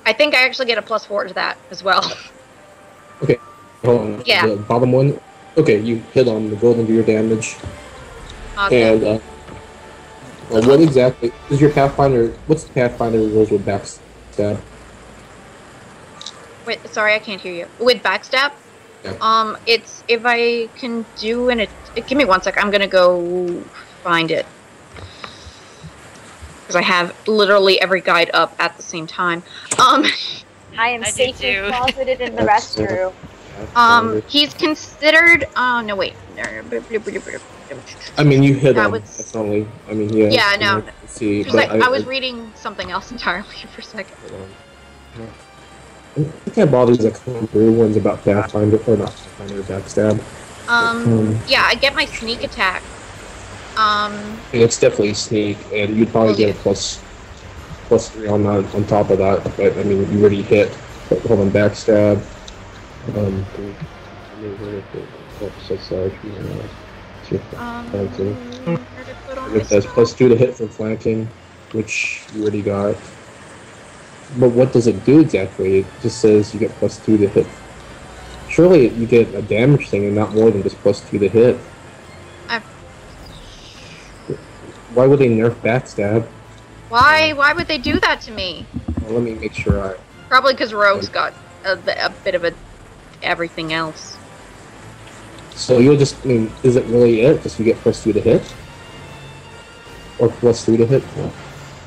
I think I actually get a +4 to that as well. Okay, hold on. Yeah. The bottom one. Okay, you hit on the golden gear damage. Awesome. And what exactly is your Pathfinder? What's the Pathfinder rules with backstab? Wait, sorry, I can't hear you. With backstab? Yeah. It's if I can do give me one sec. I'm gonna go find it because I have literally every guide up at the same time. I am I do safely too. closeted in the restroom. He's considered. No, wait. I mean, you hit That him. was- That's only. I mean, yeah. Yeah, no. Let's see, Because but I was reading something else entirely for a second. I can't bother to come through ones about Pathfinder or not Pathfinder backstab. Yeah, I get my sneak attack. It's definitely sneak, and you'd probably get a +3 on that on top of that. But I mean, you already hit. But hold on, backstab. It says +2 to hit from flanking, which you already got. But what does it do exactly? It just says you get +2 to hit. Surely you get a damage thing and not more than just +2 to hit. Why would they nerf backstab? Why would they do that to me? Well, let me make sure Probably because Rogue's got a bit of everything else. So you'll just, I mean, is it really it? Just you get +2 to hit? Or +3 to hit?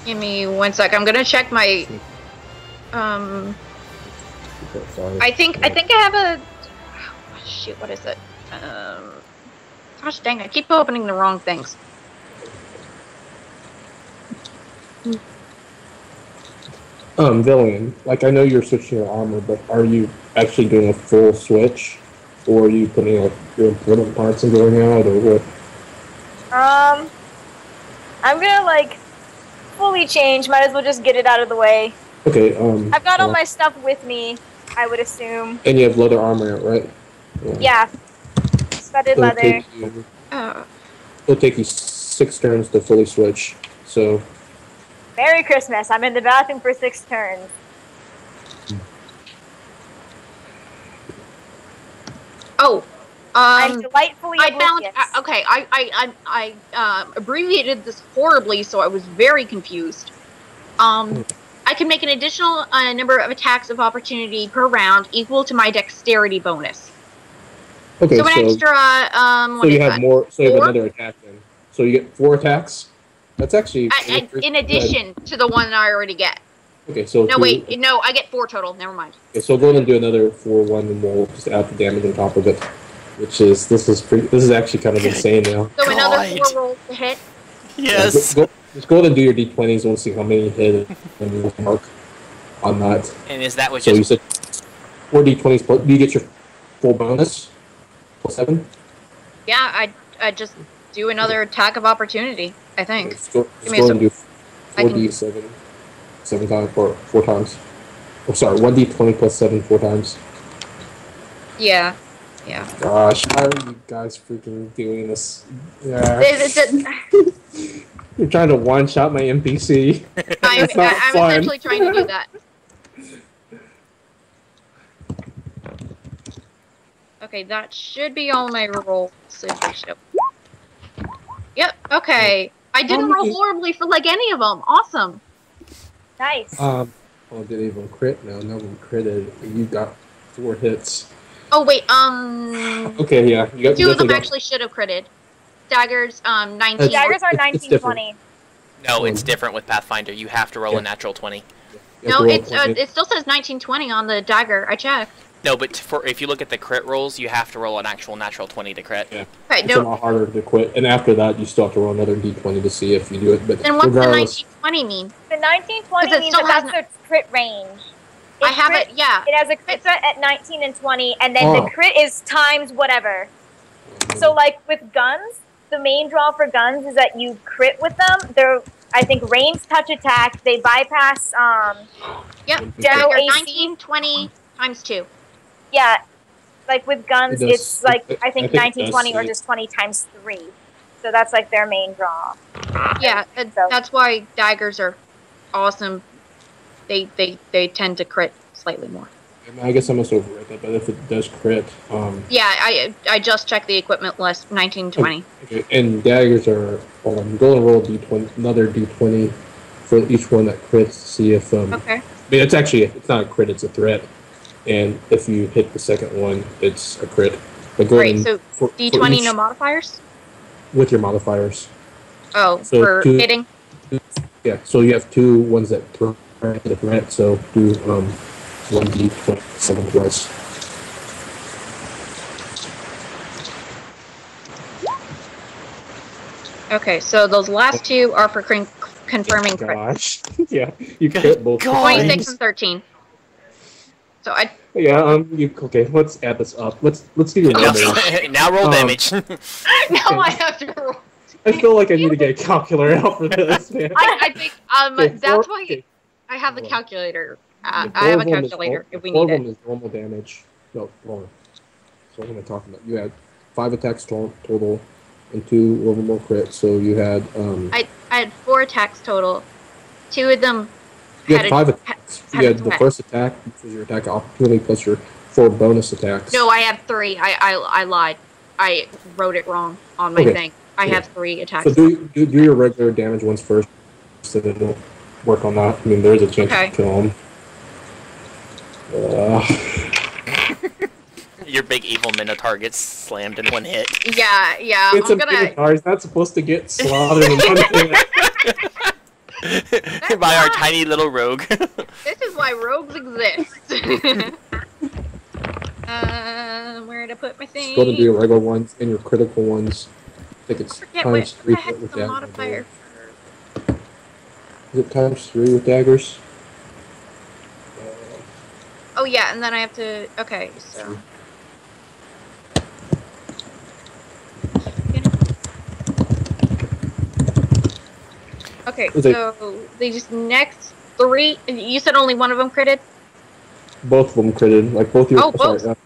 Give me one sec. I'm gonna check my. Sorry. I think I have a. Shoot, what is it? Gosh dang! I keep opening the wrong things. Villian, like I know you're switching your armor, but are you actually doing a full switch? Or are you putting like your important parts and going out, or what? I'm gonna like fully change. Might as well just get it out of the way. Okay, I've got all my stuff with me, I would assume. and you have leather armor, right? Yeah. Studded leather. It'll take you 6 turns to fully switch, so... Merry Christmas. I'm in the bathroom for 6 turns. Oh, I'm delightfully I found. oblivious. Okay, I abbreviated this horribly, so I was very confused. I can make an additional number of attacks of opportunity per round equal to my dexterity bonus. Okay, So an extra. so you have more. So you have another attack then. So you get 4 attacks. That's actually In addition to the one I already get. Okay, so No, wait. No, I get 4 total. Never mind. Okay, so go ahead and do another 4-1, and we'll just add the damage on top of it. This is actually kind of insane now. So another God. 4 rolls to hit. Yes. Yeah, just go ahead and do your d20s, and we'll see how many hit, and we'll mark on that. And is that what So you just... said 4 d20s. Do you get your full bonus? Plus 7? Yeah, I just do another attack of opportunity, I think. Just go Give me a ahead and do I can- 4d7 7 times, or 4 times. Oh, sorry, 1d20 plus 7 4 times. Yeah. Yeah. Gosh, how are you guys freaking doing this? Yeah. You're trying to one-shot my NPC. I'm It's not fun. essentially trying to do that. Okay, that should be all my rolls. Yep, okay. I didn't roll horribly for like any of them. Awesome. Nice. Oh, did even crit? No, no one critted. You got 4 hits. Oh wait, Okay, yeah. You got, 2 of them got, actually should have critted. Daggers, 19. Daggers are it's 19, 20. No, it's different with Pathfinder. You have to roll Yeah. a natural 20. you have No, to roll it's 20. it still says 1920 on the dagger. I checked. No, but if you look at the crit rolls, you have to roll an actual natural 20 to crit. Yeah. Okay, It's a no. lot harder to quit. And after that, you still have to roll another d20 to see if you do it. But Then what's the regardless, 1920 mean? The 1920 Because it means still that has that's the crit range. I have it. Yeah. It has a crit threat at 19 and 20, and then the Oh. crit is times whatever. So, like, with guns, the main draw for guns is that you crit with them. They're, I think, ranged touch attack. They bypass, Yep. General Dagger, AC. 1920 times 2. yeah, like with guns, It does- it's like, I think I think it 19, does 20, or say- just 20 times 3. So that's like their main draw. Yeah, So- that's why daggers are awesome. They tend to crit slightly more. I guess I must overread that, but if it does crit, Yeah, I just checked the equipment list. 1920. okay, and daggers are, go and roll d20, another d20 for each one that crits to see if, Okay. but it's not a crit, it's a threat. And if you hit the second one, it's a crit. But go Great. ahead So and for D20 each- no modifiers. with your modifiers. Oh, So for two- hitting. Yeah, so you have 2 ones that threat the threat, so do 1d20 7 twice. Okay, so those last 2 are for confirming crit. Gosh. Yeah, you crit both God. 26 times. and 13. So I Yeah, okay, let's add this up. Let's do your Now, numbers. now roll damage. now I have to roll. I feel like I need to get a calculator out for this, man. I think Okay, that's four- why okay, I have the hold on. calculator. the I four have a of them is calculator nor- if we the four need of them it. is normal damage. No, wrong. So what am I talking about? You had 5 attacks total and 2 or more crits, so you had I had 4 attacks total. 2 of them you had had a- 5 attacks. had You a had the threat. first attack, which was your attack opportunity, plus your 4 bonus attacks. No, I have 3. I lied. I wrote it wrong on my Okay. thing. I Okay. have 3 attacks. So do your regular damage ones first, so then we'll work on that. I mean, there's a chance Okay. to kill him. Your big evil minotaur gets slammed in 1 hit. Yeah, It's I'm a gonna. minotaur. He's not supposed to get slaughtered in one hit. By our not- tiny little rogue. This is why rogues exist. Where to put my thing? Go ahead and do your regular ones and your critical ones. I think it's Forget what times 3 the heck's with the daggers. modifier. Is it times 3 with daggers? Oh yeah, and then I have to. Okay, so. Okay, Is it- so these next 3. You said only one of them critted. Both of them critted. Like both your. Oh, both. Sorry,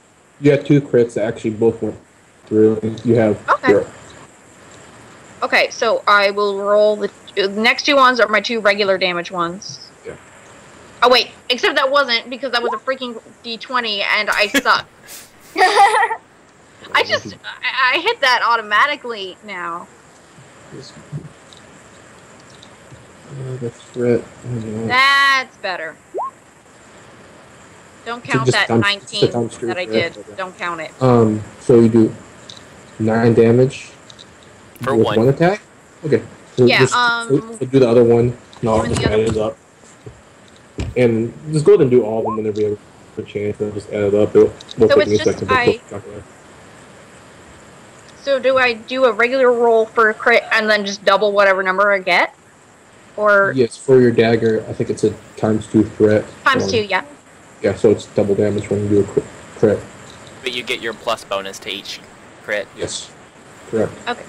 you had 2 crits that actually both went through. And you have. Okay. Your, Okay, so I will roll the next 2 ones are my 2 regular damage ones. Yeah. Oh wait, except that wasn't because that was a freaking D20 and I suck. I hit that automatically now. the threat. I don't know. That's better. Don't count just that times- 19 just times 2 that I threat. did. Don't count it. So you do 9 damage For with 1. 1 attack. Okay. So Yeah, so do the other one. No, And the just other add it up. And just go ahead and do all of them whenever you have a chance, and just add it up. It'll So take it's me a just second to calculate. So do I do a regular roll for a crit and then just double whatever number I get? Or Yes, for your dagger, I think it's a ×2 threat. ×2, yeah. Yeah, so it's double damage when you do a crit. But you get your plus bonus to each crit. Yes, correct. Okay.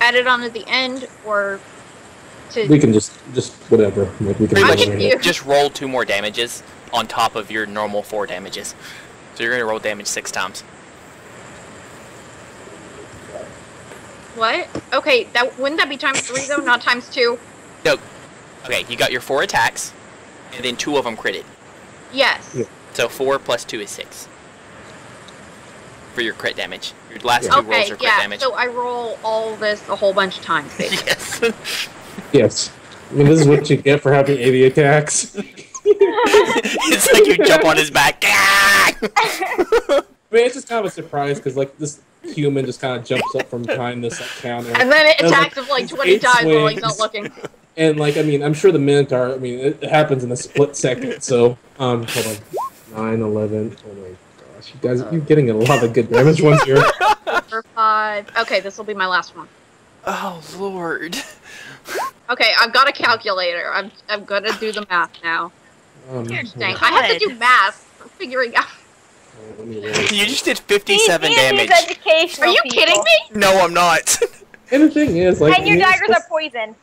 Add it on at the end, or to... We can just whatever. Like, we can Pretty I'm much confused. just roll 2 more damages on top of your normal 4 damages. So you're gonna roll damage 6 times. What? Okay, that wouldn't that be ×3 though, not ×2? No. Okay, you got your 4 attacks, and then 2 of them critted. Yes. Yeah. So 4 plus 2 is 6. For your crit damage. Your last 2 rolls Okay, are crit yeah, damage. so I roll all this a whole bunch of times, basically. Yes. Yes. I mean, this is what you get for having 80 attacks. It's like you jump on his back. I mean, it's just kind of a surprise because like this human just kind of jumps up from behind this like counter, And then it And, attacks him like 20 8 times while he's swings. not looking. And like I mean, I'm sure the Minotaur. I mean, it happens in a split second. So hold on, 9, 11. Oh my gosh, you guys, you're getting a lot of good damage ones here. 4, 5. Okay, this will be my last one. Oh, Lord. Okay, I've got a calculator. I'm gonna do the math now. You're Dang, I have to do math for figuring out. let me roll. You just did 57 damage. Educational Are you people. kidding me? No, I'm not. And the thing is, like, And your daggers are poisoned.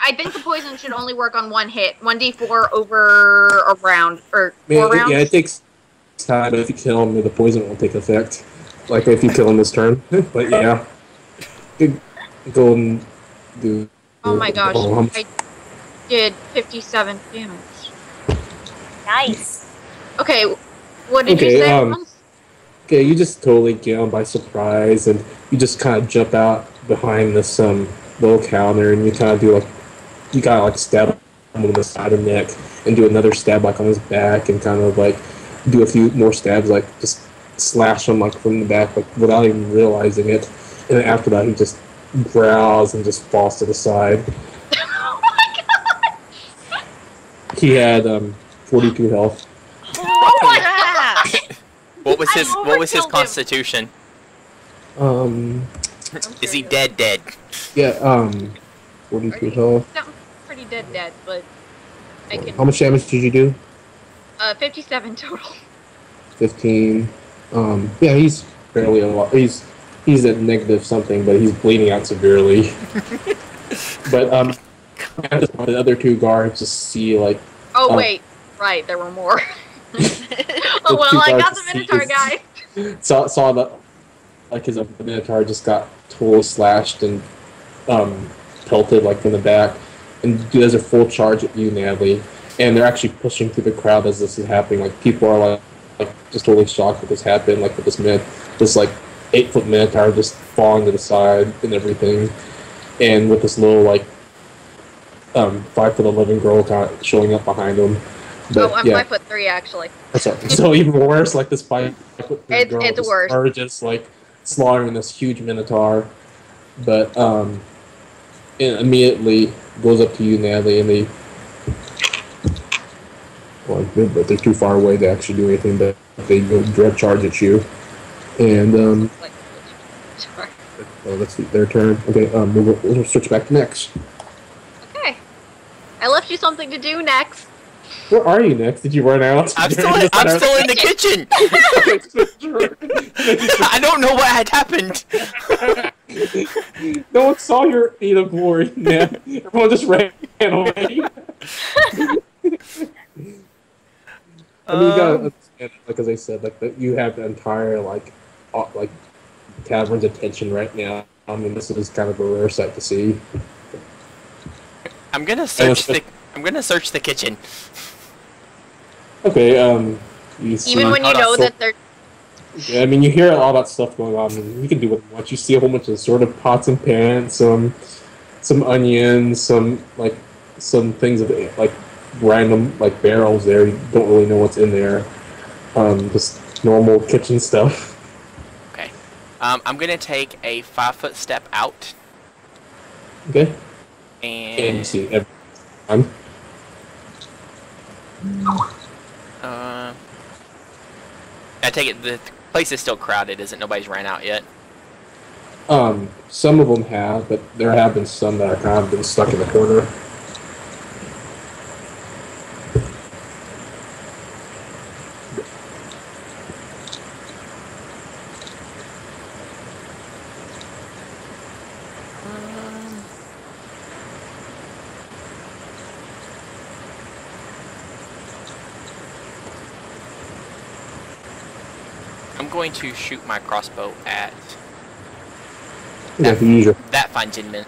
I think the poison should only work on 1 hit. 1d4 over a round, or 4 rounds. Yeah, it takes time, but if you kill him, the poison won't take effect. Like if you kill him this turn. But yeah, go and do. Oh my gosh, how much- I did 57 damage. Nice. Okay, what did Okay, you say? Okay, you just totally get him by surprise, and you just kind of jump out behind this little counter, and you kind of do like, you kind of like stab him on the side of the neck, and do another stab like on his back, and kind of like do a few more stabs, like just slash him like from the back, like without even realizing it. And then after that, he just growls and just falls to the side. Oh my god! He had 42 health. Oh my god! What was his overkilled him. constitution? Is he dead? Yeah, 42 health. Sounds pretty dead, but I can. How much damage did you do? 57 total. 15. Yeah, he's barely alive. He's at negative something, but he's bleeding out severely. But the other 2 guards just see like. Oh wait, right, there were more. Oh well, I got the Minotaur guy. Saw that like his Minotaur just got totally slashed and pelted like from the back, and does a full charge at you, Natalie. And they're actually pushing through the crowd as this is happening. Like people are like just totally shocked that this happened. Like with this like 8-foot Minotaur just falling to the side and everything, and with this little like 5'11" girl kind of showing up behind him. But, Oh, I'm yeah. 5'3" actually. Sorry. So even worse, like this 5'3" girl It's just worse. are just like slaughtering this huge Minotaur. But it immediately goes up to you, Natalie, and they. Well, good, but they're too far away to actually do anything. But they go direct charge at you, and Like, sorry. that's their turn. Okay, we'll switch back to Nex. Okay. I left you something to do next. Where are you, Nex? Did you run out? I'm still in the kitchen. I don't know what had happened. No one saw your feet of glory. Nah. Everyone just ran away. I mean, you gotta understand, like as I said, like that you have the entire like tavern's attention right now. I mean, this is kind of a rare sight to see. I'm gonna search the kitchen. Okay, you see. Even when you know that they're. Yeah, I mean, you hear all that stuff going on, and you can do what you want. You see a whole bunch of sort of pots and pans, some onions, some things of like random like barrels there. You don't really know what's in there. Just normal kitchen stuff. Okay. I'm gonna take a 5-foot step out. Okay. And you And see everyone. I take it the place is still crowded, isn't? Nobody's ran out yet. Some of them have, but there have been some that are kind of been stuck in the corner. I'm going to shoot my crossbow at Yeah, the usual. that fine gentleman.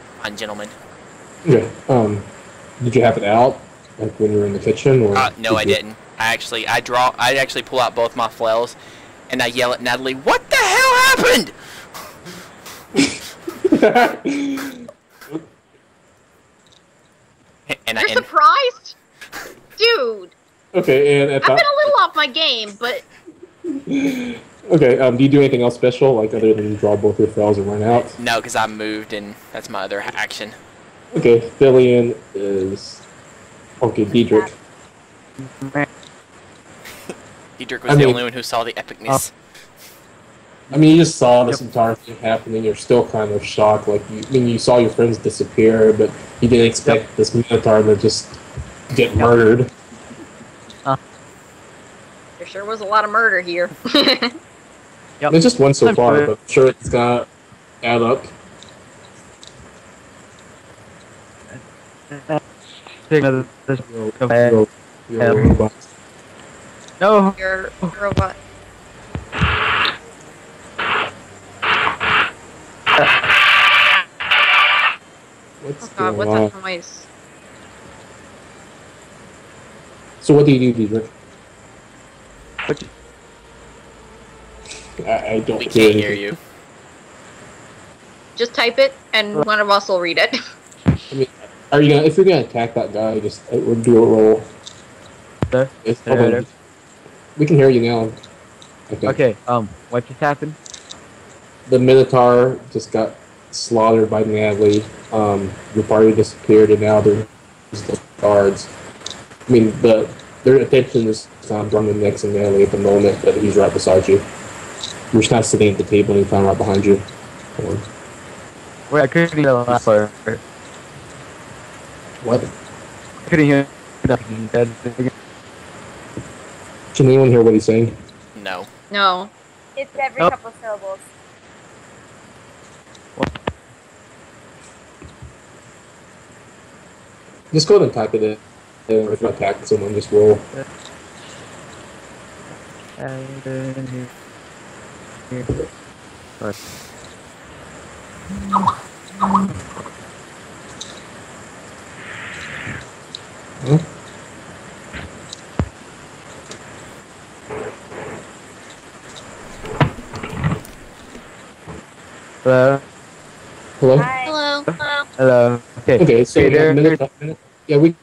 Okay. Did you have it out, like when you were in the kitchen, or? No, I didn't. I actually pull out both my flails, and I yell at Natalie, "What the hell happened?" You're surprised? Dude! Okay, and I've been a little off my game, but... Okay, do you do anything else special, like other than draw both your flails and run out? No, because I moved, and that's my other action. Okay, Fillion is... Okay, Diedrich. Diedrich was the only one who saw the epicness. I mean, you just saw this entire thing happening. You're still kind of shocked. Like, you saw your friends disappear, but you didn't expect this Minotaur to just get murdered. There sure was a lot of murder here. There's just one so far, but I'm sure it's gonna add up. No. You're a robot. What's God, going what's on? that noise? So what do you do, Diedrich? I don't We hear can't anything. hear you. Just type it, and one of us will read it. I mean, if you're gonna attack that guy, just we'll do a roll. It's probably, we can hear you now. I think. Okay, what just happened? The Minotaur just got slaughtered by Natalie. Your party disappeared, and now there's the guards. I mean, their attention is on the next to Natalie at the moment, but he's right beside you. You're just kind of sitting at the table, and he found right behind you. Wait, I couldn't hear the last part. What? I couldn't hear nothing you said. Can anyone hear what he's saying? No. No. It's every couple syllables. Just go ahead and type it in. And if you attack someone, just roll. Huh? Hello? Hello? Hi. Hello. Hello. Okay, So there. yeah, we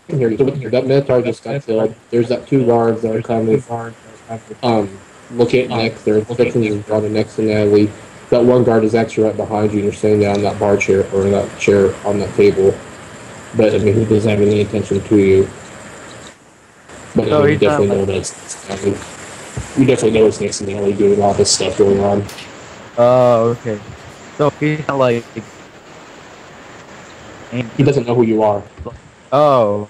can hear you. So that Minotaur just got killed. There's that two guards that are kind of look at next. They're fixing to next to Natalie. That one guard is actually right behind you, and you're sitting down in that bar chair or in that chair on that table. But I mean, he doesn't have any attention to you. But So you he's definitely not, know that it's Natalie. You definitely know it's next to Natalie doing all this stuff going on. Oh, okay. So he's not like. He doesn't know who you are. Oh.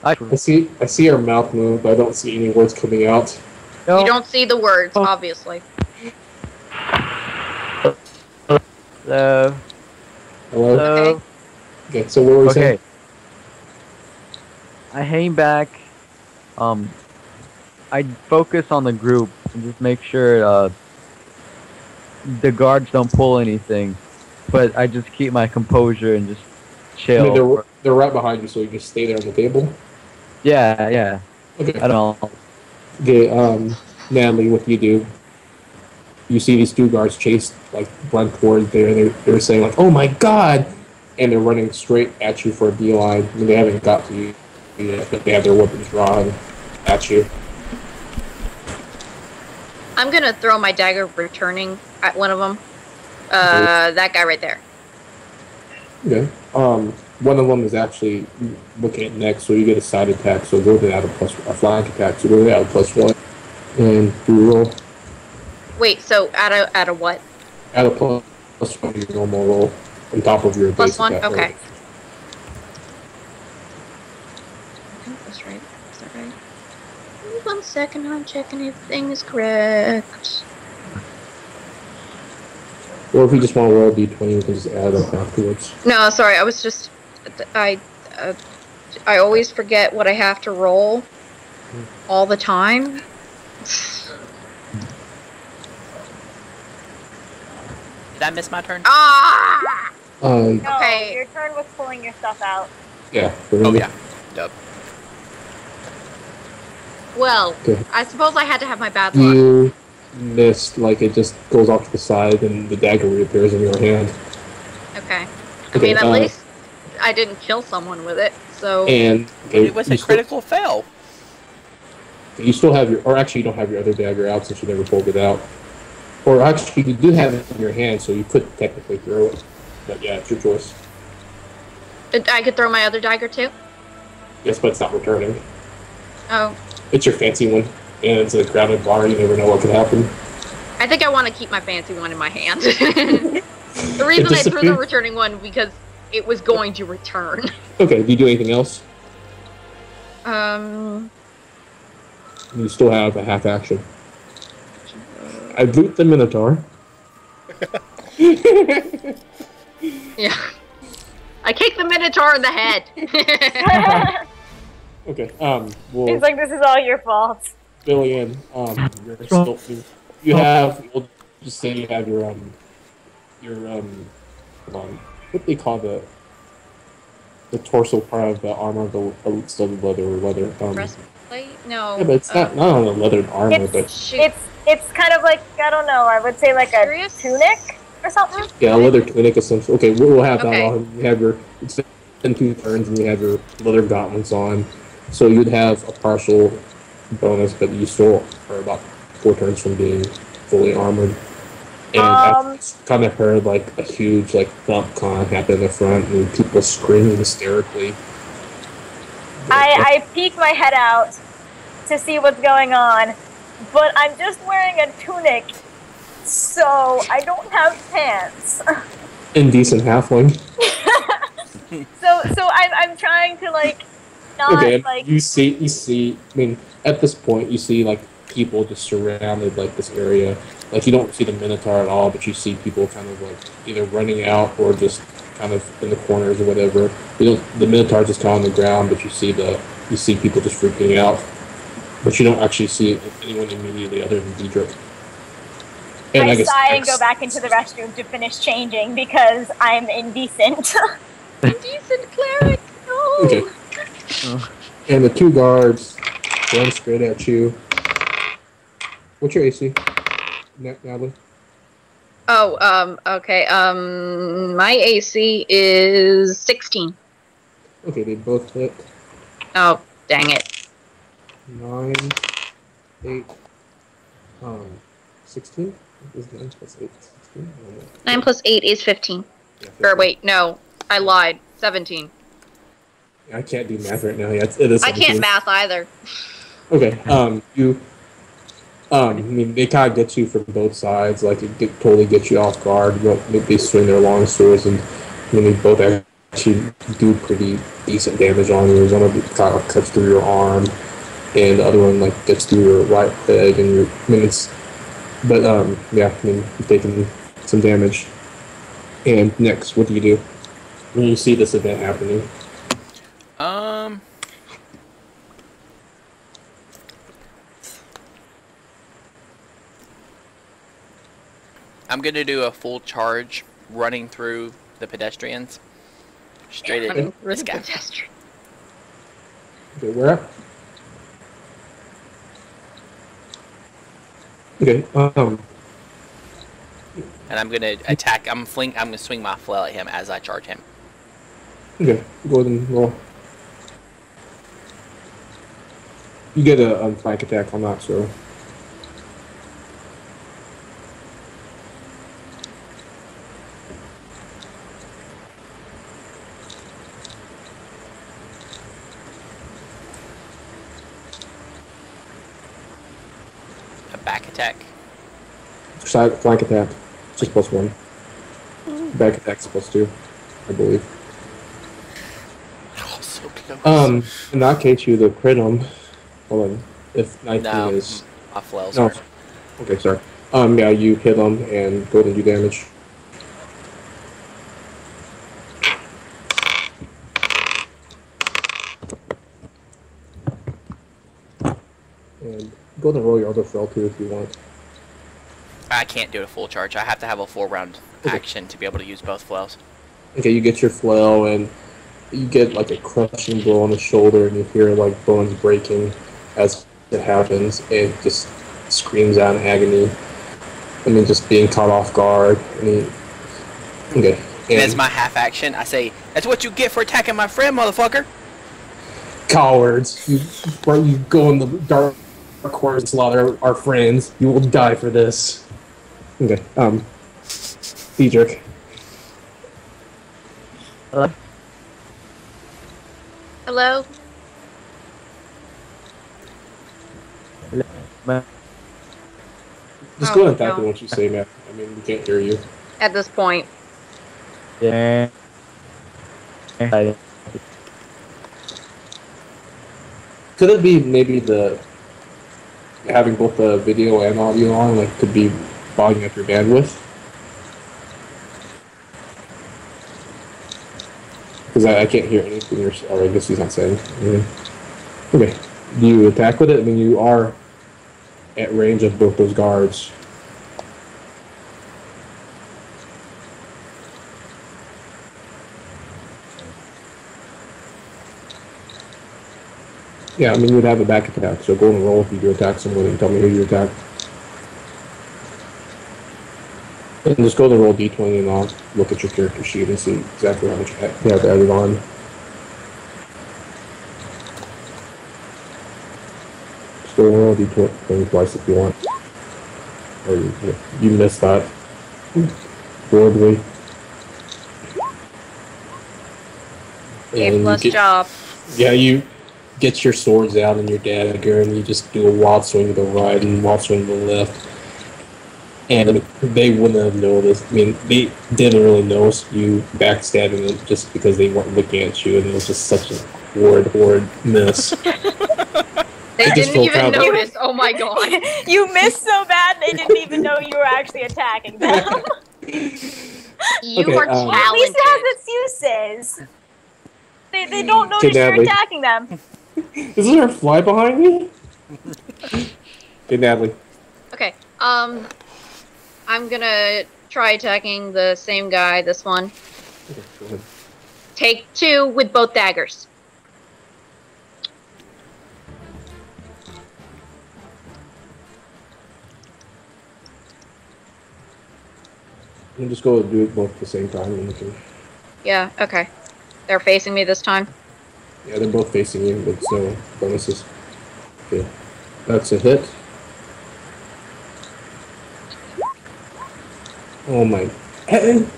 I see her mouth move, but I don't see any words coming out. No. You don't see the words, obviously. Hello. Hello? Hello. Okay, so what were we saying? Okay. I hang back. I focus on the group and just make sure the guards don't pull anything. But I just keep my composure and just chill. I mean, they're right behind you, so you just stay there on the table? Yeah. Okay. I don't know. Okay, Natalie, what do you do? You see these two guards chase, run towards there. They're saying, oh my god! And they're running straight at you for a beeline. I mean, they haven't got to you yet, but they have their weapons drawn at you. I'm gonna throw my dagger returning at one of them. That guy right there. Okay. one of them is actually looking at next, so you get a side attack. So go to add a flank attack. So go to add a +1, and you roll. Wait, so add a what? Add a +1 to your normal roll on top of your base +1? attack. Okay. Roll. That's right. Is that right? 1 second, I'm checking if everything is correct. Or if you just want to roll a d20, you can just add up afterwards. No, sorry, I was just I always forget what I have to roll all the time. Did I miss my turn? Ah! No, Okay. your turn was pulling your stuff out. Yeah. Oh yeah. Yep. Well, Okay. I suppose I had to have my bad luck. You missed, like it just goes off to the side and the dagger reappears in your hand. Okay. I Okay, mean, at least I didn't kill someone with it, so... And It was a critical fail. You still have your, or actually you don't have your other dagger out since you never pulled it out. Or actually you do have it in your hand, so you could technically throw it. But yeah, it's your choice. I could throw my other dagger too? Yes, but it's not returning. Oh. It's your fancy one, and it's a grounded bar, you never know what could happen. I think I want to keep my fancy one in my hand. The reason I threw the returning one because it was going to return. Okay, do you do anything else? You still have a half action. I boot the Minotaur. Yeah. I kick the Minotaur in the head. Okay, well... It's like, this is all your fault. Billion, you're still... You have... We'll just say you have your, hold on. What do they call the torso part of the armor, still the leather, Breastplate? No. Yeah, but it's not on a leathered armor, but... It's kind of like, I don't know, I would say like a tunic or something? Yeah, a leather tunic essentially. Okay, we'll have that Okay. on. You have your... It's in 2 turns, and you have your leather gauntlets on. So you'd have a partial bonus, but you still are about 4 turns from being fully armored. And I kind of heard like a huge like thump kind of happen in the front, and people screaming hysterically. I peek my head out to see what's going on, but I'm just wearing a tunic, so I don't have pants. Indecent halfling. So I'm trying to like not Okay, like you see. I mean, at this point, you see like people just surrounded like this area. Like you don't see the Minotaur at all, but you see people kind of like either running out or just kind of in the corners or whatever. You don't. The Minotaur's just kind of on the ground, but you see people just freaking out. But you don't actually see anyone immediately other than Diedrich. And I guess sigh and go back into the restroom to finish changing because I'm indecent. Indecent cleric! No! Okay. And the 2 guards run straight at you. What's your AC, Natalie? Oh, okay. My AC is 16. Okay, they both hit. Oh, dang it. 9, 8, 16? Is 9 plus 8 16? 9 plus 8 is 15. Yeah, Or wait, no. I lied. 17. I can't do math right now. Yeah, it is 17. I can't math either. Okay, I mean, they kind of get you from both sides. Like, totally get you off guard. They swing their long swords, and they both actually do pretty decent damage on you. One of them kind of cuts through your arm, and the other one, like, gets through your right leg, and your... I mean, it's... But, yeah, I mean, you're taking some damage. And next, what do you do when you see this event happening? I'm gonna do a full charge running through the pedestrians. Straight at this guy. Pedestrian. Okay, where at? Okay, And I'm gonna attack. I'm gonna swing my flail at him as I charge him. okay, go ahead and roll. You get a flank attack on that, so... back attack. Side flank attack, just +1. Back attack's +2, I believe. Oh, so close. In that case, you either crit him. Hold on. If 19 No, is my flails no. are. Okay, sorry. Yeah, you hit him and go ahead and do damage. And go ahead and roll your other flail too if you want. I can't do a full charge. I have to have a full round action to be able to use both flails. Okay, you get your flail and you get like a crushing blow on the shoulder and you hear like bones breaking as it happens and just screams out in agony. I mean, just being caught off guard. Okay. And as my half action, I say, "That's what you get for attacking my friend, motherfucker." Cowards! You go in the dark corners and slaughter our friends. You will die for this. Okay. Diedrich. Hello? Hello? Just Oh, go ahead and attack no. it once you say, man. I mean, we can't hear you. At this point. Yeah. Could it be maybe the having both the video and audio on, like, could be bogging up your bandwidth? Because I can't hear anything you're. Or I guess he's not saying. Okay. Do you attack with it? I mean, you are at range of both those guards. Yeah, I mean, you would have a back attack, so go and roll if you do attack someone and tell me who you attack. And just go to roll d20 and I'll look at your character sheet and see exactly how much you have added on. Just go and roll d20 twice if you want. Or you missed that. Horribly. A plus job. Yeah, you get your swords out and your dagger and you just do a wild swing to the right and wild swing to the left. And they wouldn't have noticed. I mean, they didn't really notice you backstabbing them just because they weren't looking at you, and it was just such a horrid miss. They didn't even notice. Oh my god. You missed so bad they didn't even know you were actually attacking them. You Okay, are At least talented. it has its uses. They don't notice you're Natalie. attacking them. Is there a fly behind me? Okay, Natalie. Okay, I'm gonna try attacking the same guy, this one. Okay, go ahead. Take 2 with both daggers. You can just go and do it both at the same time. And you can, Yeah, okay. They're facing me this time. yeah, they're both facing you with no bonuses. Okay, that's a hit. Oh my!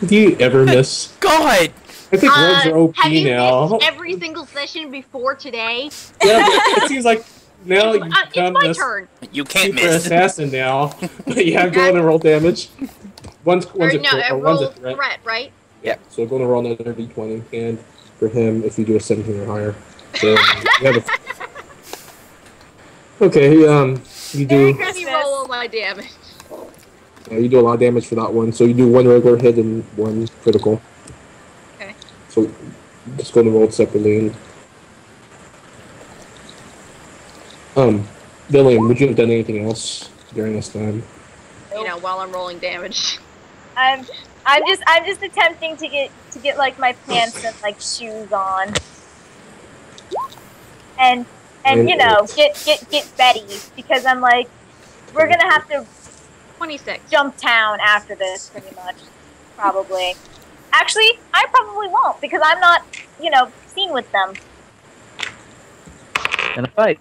Do you ever miss? God! I think rogues are OP have you now. missed every single session before today? Yeah, but it seems like now you It's become my this turn. You can't super miss. assassin now. Yeah, go ahead and roll damage. One's Or a, no, I or one's a roll threat. threat, right? Yep. So go and roll another d20, and for him, if you do a 17 or higher. So you have okay, you do Let me roll all my damage. you do a lot of damage for that one. So you do one regular hit and one critical. Okay. So just go and roll it separately. Dillian, would you have done anything else during this time? You know, while I'm rolling damage. I'm just attempting to get like my pants and like shoes on. And you know, get Betty because I'm like, we're gonna have to 26. jump town after this pretty much. Probably. Actually, I probably won't because I'm not, you know, seen with them. In a fight.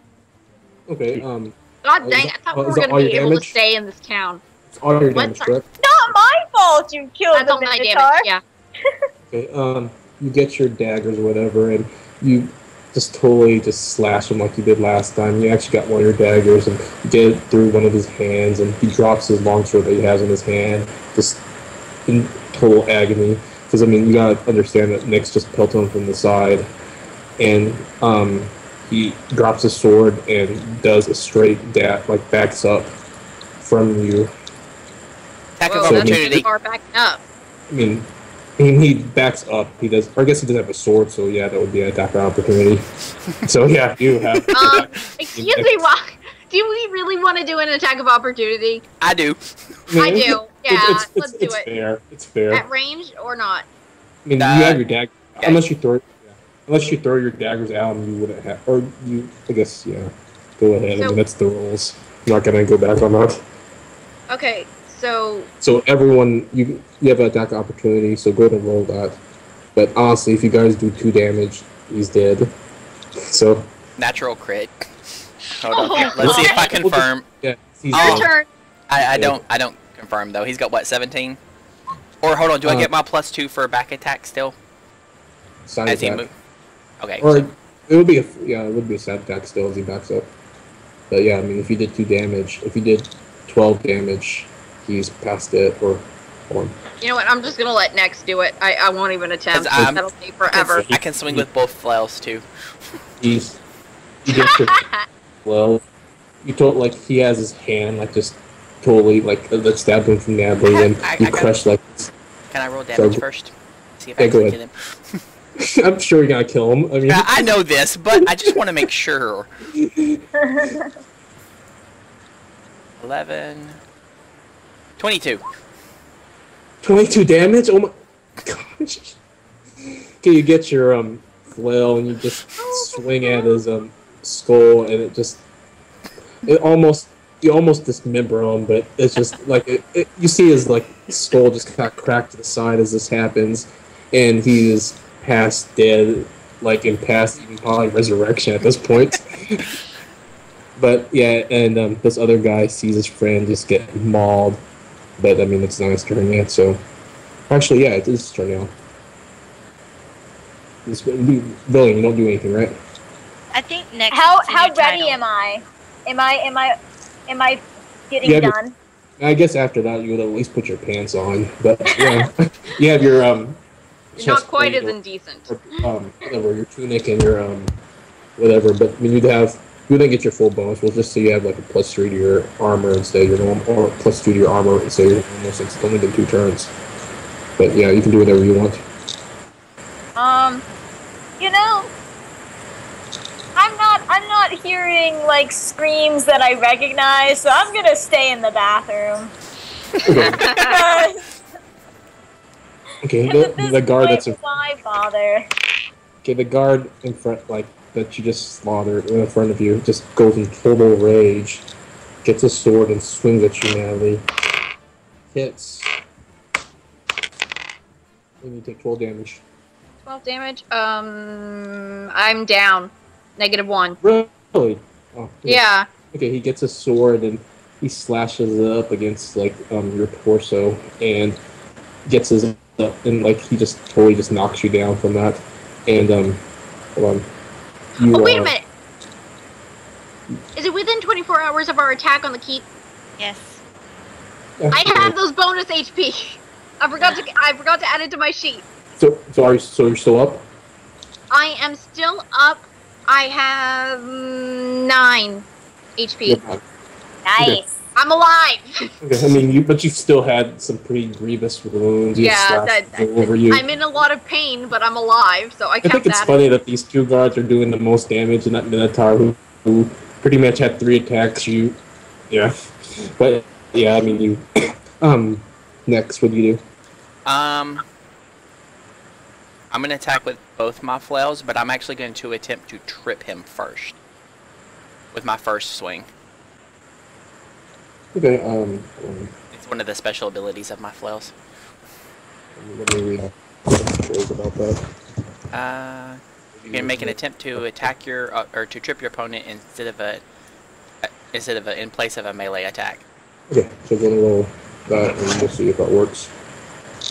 Okay, God dang, I thought we is were that gonna all be your able to damage? stay in this town. it's all your What? damage, Sorry. correct? Not my fault you killed That's the all my Minotaur. damage, yeah. Okay, you get your daggers or whatever, and you just totally just slash him like you did last time. You actually got one of your daggers and get it through one of his hands, and he drops his longsword that he has in his hand, just in total agony. Because I mean, you gotta understand that Nick's just pelting him from the side, and he drops his sword and does a straight like backs up from you. Attack of Whoa, that's opportunity. too far backing up. I mean, he backs up. He does. Or I guess he does have a sword, so yeah, that would be an attack of opportunity. So yeah, you have. Excuse me, do we really want to do an attack of opportunity? I do. I do. Yeah, let's do it's it. Fair. It's fair. At range or not? I mean, you have your dagger. yeah. Unless you throw your daggers out, you wouldn't have. Or you, I guess, yeah. Go ahead. I mean, that's the rules. I'm not gonna go back on that. Okay, so So everyone, you have an attack opportunity. So go ahead and roll that. But honestly, if you guys do 2 damage, he's dead. So. Natural crit. Hold on. Oh, Let's see if I confirm. Yeah. your turn. I don't confirm though. He's got what, 17? Or hold on, do I get my +2 for back attack still? Side As he attack. moves. Okay. Or So, it would be it would be a side attack still as he backs up. But yeah, I mean, if you did 2 damage, if you did 12 damage, he's past it or 1. You know what? I'm just gonna let Nex do it. I won't even attempt. 'Cause That'll take forever. I can swing with both flails too. He gets your well. You told like he has his hand like just totally like that stabbed him from badly, and you crush like. Can I roll damage So- first? See if I Yeah, go can ahead. get him. I'm sure you're gonna kill him. I mean, Yeah, I know this, but I just want to make sure. 11. 22. 22 damage. Oh my gosh. Okay, you get your flail and you just swing at his skull, and you almost dismember him, but it's just like you see his like skull just kind of crack to the side as this happens, and he is past dead, like in past even probably resurrection at this point. But yeah, and this other guy sees his friend just get mauled, but I mean it's not his turn yet. So actually, yeah, it is his turn now. Billy, you don't do anything, right? I think next. How ready am I? Am I getting Yeah, but- done? I guess after that you would at least put your pants on, but yeah, you have your You're not chest quite plate as indecent. or, whatever, your tunic and your whatever. But I mean, you didn't get your full bonus. We'll just say you have like a +3 to your armor instead of your normal, or +2 to your armor instead of your normal. Since it's only been 2 turns. But yeah, you can do whatever you want. You know, I'm not hearing like screams that I recognize, so I'm gonna stay in the bathroom. Okay, At this the guard point, that's in why bother? okay, the guard in front, like that you just slaughtered in front of you, just goes in total rage, gets a sword and swings at you madly. Hits. And you take 12 damage. 12 damage. I'm down. -1. Really? Oh, okay. Yeah. Okay, he gets a sword and he slashes it up against like your torso and gets his and like he just totally just knocks you down from that. And hold on. You, Oh, wait a minute. Is it within 24 hours of our attack on the keep? Yes. I have those bonus HP. I forgot to add it to my sheet. So you're still up? I am still up. I have 9 HP. Yeah. Nice. I'm alive. Okay, I mean, but you still had some pretty grievous wounds. You Yeah, slashed all over you. I'm in a lot of pain, but I'm alive, so I I count think it's that. funny that these 2 guards are doing the most damage in that Minotaur who pretty much had 3 attacks. Yeah. But, yeah, I mean, you... next, what do you do? I'm going to attack with both my flails, but I'm actually going to attempt to trip him first. With my first swing. Okay, It's one of the special abilities of my flails. let me read about that. You can make an attempt to attack your or to trip your opponent instead of in place of a melee attack. Okay, so we're gonna roll that and we'll see if that works.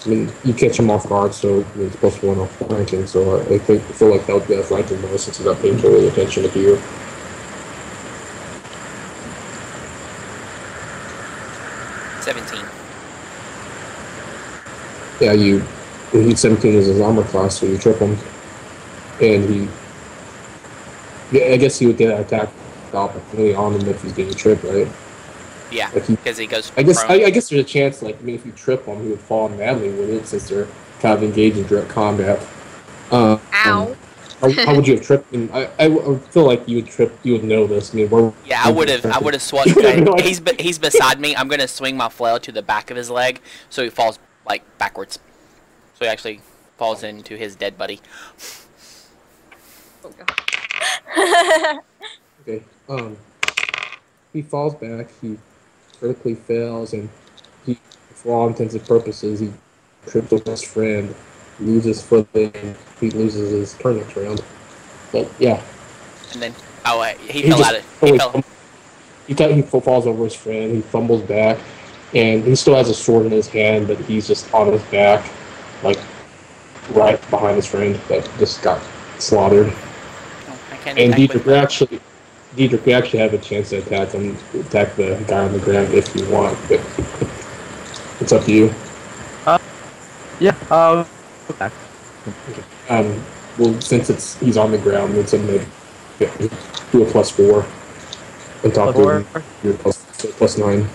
I mean, you catch him off guard, so I mean, it's +1 off flanking. So I feel like that would be a flanking bonus since he's not paying total attention to you. 17. Yeah, he's 17 is his armor class, so you trip him, and I guess he would get an attack opportunity on him if he's getting tripped, right? Yeah, Like because he goes. I guess prone. I guess there's a chance, like, I mean, if you trip him, he would fall madly with it since they're kind of engaged in direct combat. Ow. How would you have tripped? And I would feel like you would know this. I mean, Yeah, I would have swung. He's beside me. I'm gonna swing my flail to the back of his leg, so he falls like backwards. So he actually falls into his dead buddy. Oh, God. Okay. He falls back. He critically fails, and he, for all intents and purposes, he trips over his friend, loses footing. He loses his turn next round. But yeah. And then he fell out of. He falls over his friend. He fumbles back, and he still has a sword in his hand, but he's just on his back, like right behind his friend that just got slaughtered. And Diedrich, you actually have a chance to attack the guy on the ground if you want, but it's up to you. Yeah. Okay. Well, since he's on the ground, it's in the do a +4 on top of your +9.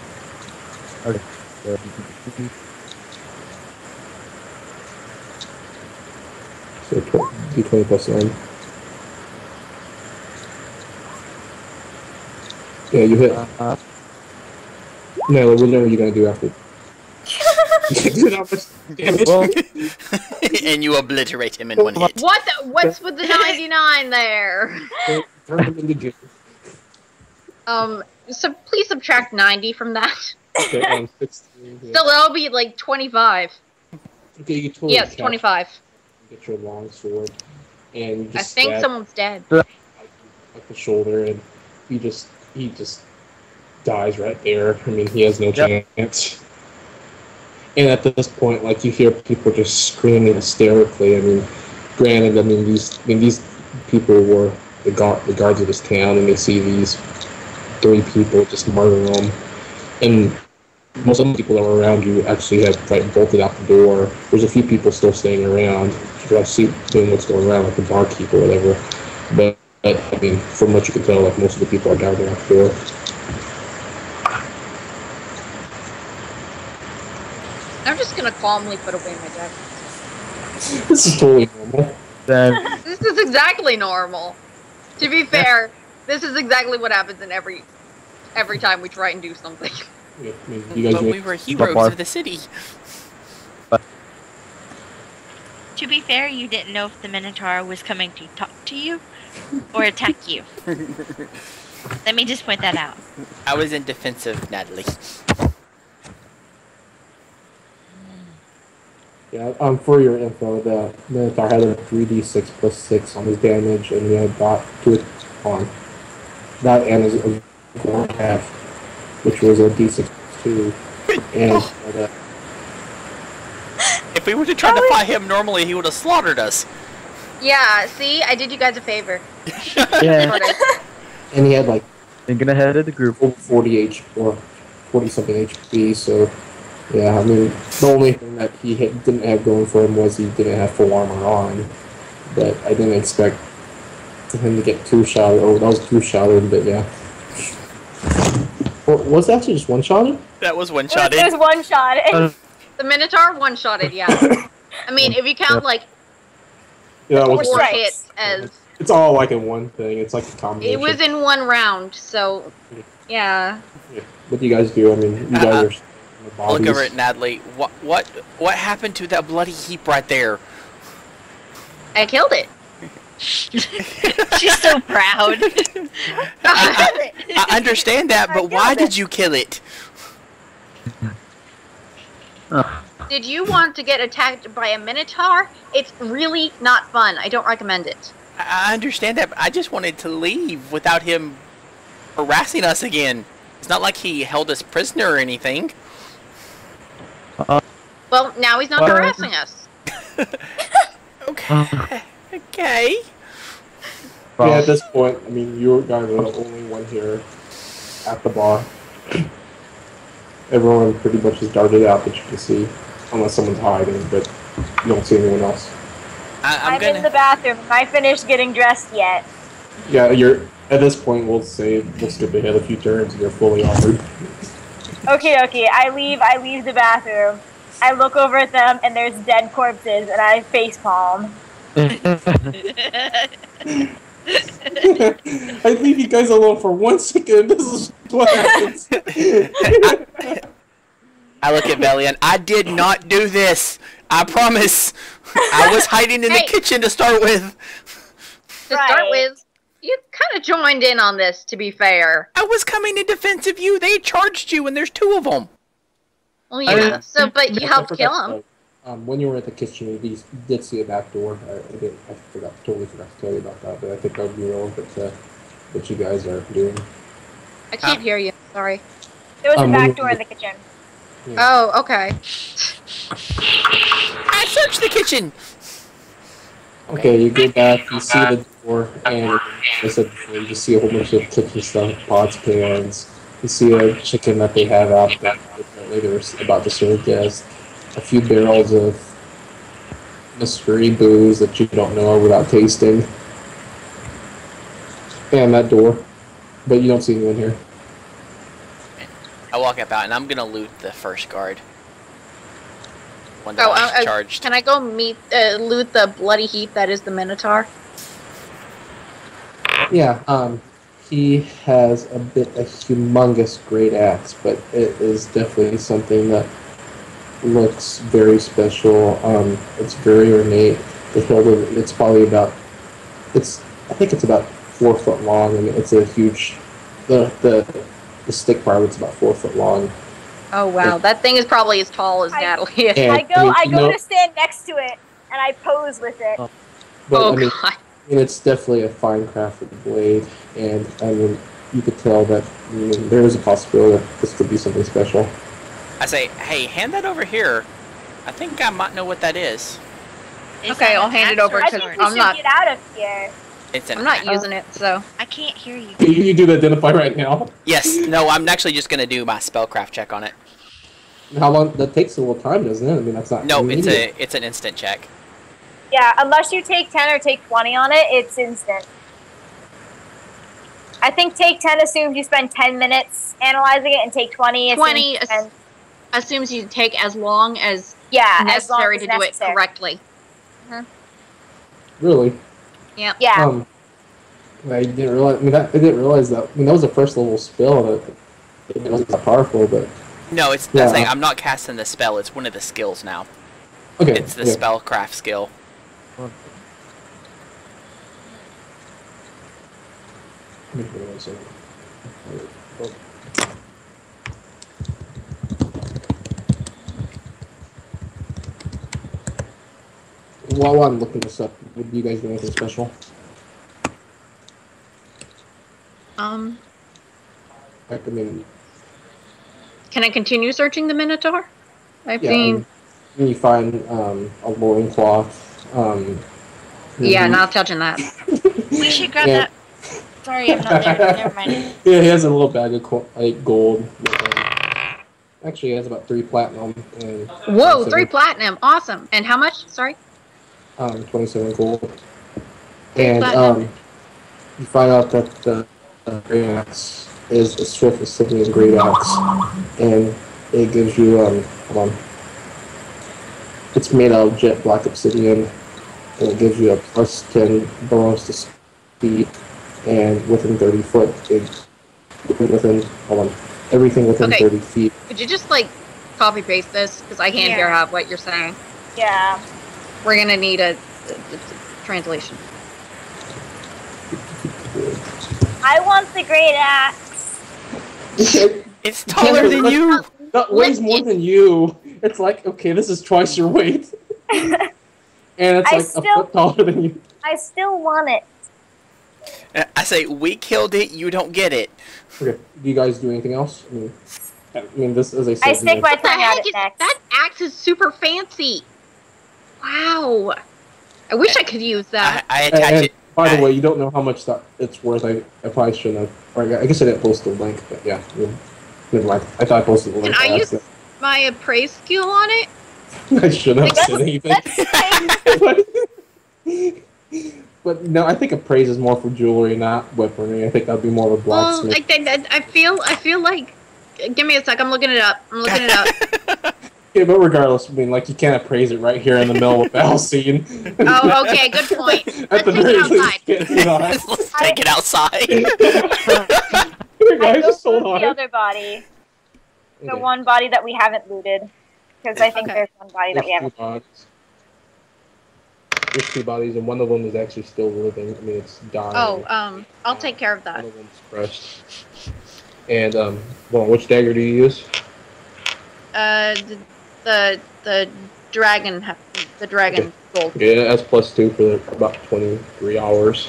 Okay. So D20 +9. Yeah, you hit. No, what are you gonna do after? Well, And you obliterate him in one hit. What's with the 99 there? Turn him into Jim. So please subtract 90 from that. Okay, 16. Yeah. Still, that'll be like 25. Okay, you totally Yes, 25. Get your long sword, and you just I think stab someone's dead. like the shoulder, and he just dies right there. I mean, he has no chance. And at this point, like, you hear people just screaming hysterically. I mean, granted, these people were the guards of this town, and they see these 3 people just murdering them. And most of the people that were around you actually have bolted out the door. There's a few people still staying around. You can see what's going around, like the barkeep or whatever. But I mean, from what you can tell, like, most of the people are gathered out the door. I'm just gonna calmly put away my deck. This is totally normal. then This is exactly normal. To be fair, this is exactly what happens in every time we try and do something. Yeah, I mean, you guys But we were heroes of the city. To be fair, you didn't know if the Minotaur was coming to talk to you or attack you. Let me just point that out. I was in defense of Natalie. Yeah, for your info, the Minotaur had a 3d6 +6 on his damage, and he had got to on that and his 4.5, which was a d6 2. And If we were to try to fight him normally, he would have slaughtered us. Yeah, see? I did you guys a favor. yeah, and he had like thinking ahead of the group. 40 or 40 something HP. So yeah, I mean, the only thing that he didn't have going for him was he didn't have full armor on. But I didn't expect him to get 2-shotted. Oh, that was 2-shotted, but yeah. Or was it actually just 1-shotted? That was one-shotted. It was one-shot. The Minotaur one-shotted, yeah. I mean, if you count, like, Yeah, it was. 4 strikes. hits as... It's all like in one thing. It's like a combination. It was in 1 round, so... Yeah. Yeah. What do you guys do? I mean, you guys are in the bodies. Look over at Natalie. What happened to that bloody heap right there? I killed it. She's so proud. I understand that, but why did you kill it? Did you want to get attacked by a Minotaur? It's really not fun. I don't recommend it. I understand that, but I just wanted to leave without him harassing us again. It's not like he held us prisoner or anything. Well, now he's not harassing us. Okay. Okay. Yeah, at this point, I mean, you guys are the only one here at the bar. Everyone pretty much is darted out that you can see, unless someone's hiding, but you don't see anyone else. I'm in the bathroom. Am I finished getting dressed yet? Yeah, you're at this point. We'll skip ahead a few turns, and you're fully armored. Okay. I leave the bathroom. I look over at them, and there's dead corpses, and I facepalm. I leave you guys alone for 1 second. This is what happens. I look at Valiant. I did not do this. I promise. I was hiding in the kitchen to start with. To start with, you kind of joined in on this, to be fair. I was coming in defense of you. They charged you, and there's 2 of them. Well, yeah. But you helped kill him. When you were at the kitchen, you did see a back door. I totally forgot to tell you about that, but I think that would be relevant to what you guys are doing. I can't hear you. Sorry. There was a back door in the kitchen. Yeah. Oh, okay. I searched the kitchen. Okay, you go back, you see the door, and as I said before, you just see a whole bunch of kitchen stuff, pots, pans. You see a chicken that they have out that apparently they're about to serve guests. A few barrels of mystery booze that you don't know without tasting. And that door. But you don't see anyone here. I walk up out, and I'm gonna loot the first guard. One that was charged. Can I go loot the bloody heap that is the Minotaur? Yeah, he has a humongous great axe, but it is definitely something that looks very special. It's very ornate. The hilt, it's probably about, I think it's about 4 foot long. I mean, it's a huge, the stick part of it's about 4 foot long. Oh wow, that thing is probably as tall as Natalie is. I go to stand next to it, and I pose with it. But, God. It's definitely a fine crafted blade, and I mean, you could tell that there is a possibility that this could be something special. I say, hey, hand that over here. I think I might know what that is. Okay, I'll hand it over because I'm not. Get out of here. I'm not using it, so I can't hear you. You do the identify right now. Yes. No, I'm actually just gonna do my spellcraft check on it. How long? That takes a little time, doesn't it? I mean, that's not. No, it's an instant check. Yeah, unless you take 10 or take 20 on it, it's instant. I think take 10 assumes you spend 10 minutes analyzing it, and take 20 assumes you take as long as necessary to do it correctly. Really? Yeah. Yeah. I didn't realize. I didn't realize that. I mean, that was a first level spell. It wasn't that powerful, but. No, it's that's like I'm not casting the spell. It's one of the skills now. Okay. It's the spellcraft skill. While I'm looking this up, would you guys do anything special? Can I I continue searching the Minotaur? You find a loincloth. Not touching that. We should grab that. Sorry, I'm not there. Never mind. Yeah, he has a little bag of gold. Actually, he has about 3 platinum. And Whoa, 3 platinum. Awesome. And how much? Sorry? 27 gold. And you find out that the great axe is the swift Obsidian great axe. And it gives you, hold on. It's made out of jet black obsidian. And it gives you a +10 bonus to speed. And within 30 foot, everything within 30 feet. Could you just, copy paste this? Because I can't hear what you're saying. Yeah. We're going to need a translation. I want the great axe. It's taller than you. That weighs more than you. It's like, okay, this is twice your weight. And it's a foot taller than you. I still want it. I say, we killed it, you don't get it. Okay, do you guys do anything else? I mean, this, as I said, I stick my What the tongue out heck at is next. that? Axe is super fancy. Wow. I wish I could use that. I attach and it. by the I- way, you don't know how much that it's worth. I probably shouldn't have. Or I guess I didn't post the link, but yeah. Never mind. I thought I posted the link. Can I by use my appraise skill on it? accident. I shouldn't have said Let's anything. But no, I think appraise is more for jewelry, not weaponry. I think that'd be more of a Well, blacksmith. I feel like. Give me a sec. I'm looking it up. Yeah, but regardless, I mean, like, you can't appraise it right here in the middle of a battle scene. Oh, okay. Good point. At the Let's take very it least, outside. get it on. Let's take it outside. Here, I guys, go just hold through on. the other body. The Okay. one body that we haven't looted. Because I think Okay. there's one body that we There's haven't. two bodies. There's two bodies, and one of them is actually still living. I mean, it's dying. Oh, I'll take care of One that. of them's fresh. And, well, which dagger do you use? The dragon, gold. Yeah, that's +2 for about 23 hours.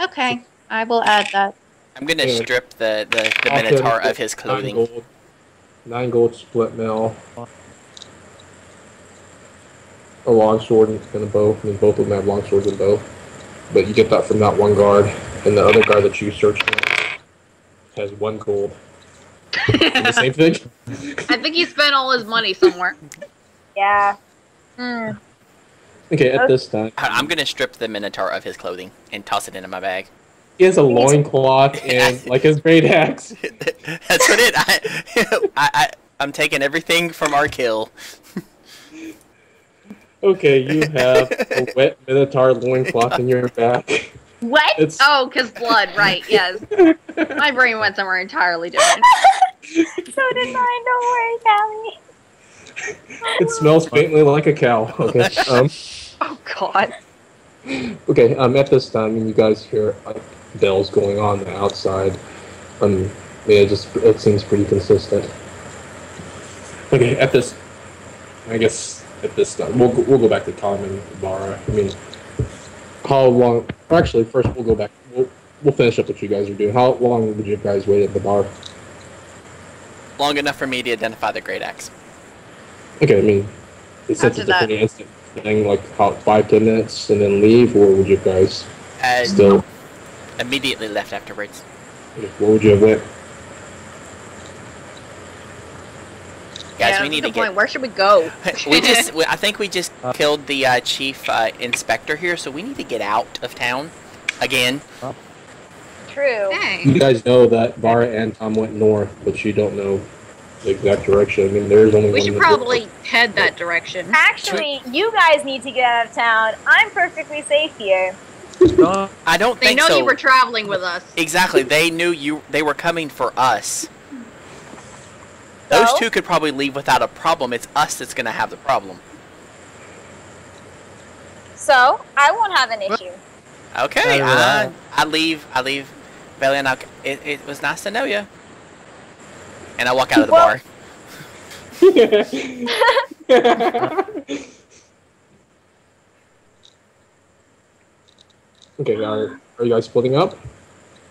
Okay, I will add that. I'm gonna Yeah. strip the I'll Minotaur send of his 9 clothing. gold. 9 gold split mill. A longsword and a bow. I mean, both of them have longswords and bow. But you get that from that one guard, and the other guard that you searched has 1 gold. The same thing? I think he spent all his money somewhere. Yeah. Hmm. Okay, at this time, I'm gonna strip the Minotaur of his clothing and toss it into my bag. he has a loincloth and, like, his great axe. That's what I'm taking everything from our kill. Okay, you have a wet Minotaur loincloth in your back. What? It's- Oh, because blood, right, yes. My brain went somewhere entirely different. So did mine, don't worry, Callie. It smells faintly like a cow. Okay. Oh, God. Okay. At this time, you guys hear like bells going on outside. Yeah, it seems pretty consistent. Okay. At this time, we'll go back to Tom and Bara. I mean, how long? Actually, first we'll go back. We'll finish up what you guys are doing. How long would you guys wait at the bar? Long enough for me to identify the great axe. Okay, I mean, since After it's a that. pretty instant thing, like about 5-10 minutes, and then leave, or would you guys still? Immediately left afterwards. Where would you have went? Guys, Yeah, we need that's to a good get. point. Where should we go? I think we just killed the chief inspector here, so we need to get out of town again. True. Hey. You guys know that Bara and Tom went north, but you don't know the exact direction. I mean, there's only We one. should that- probably head that direction. Actually, you guys need to get out of town. I'm perfectly safe here. I don't They think know so. you were traveling with us. Exactly. They knew they were coming for us. Those So? two could probably leave without a problem. It's us that's gonna have the problem. So, I won't have an issue. Okay, Alright. I leave. Valiant, it was nice to know you. And I walk out of the Well- bar. Okay, are you guys splitting up?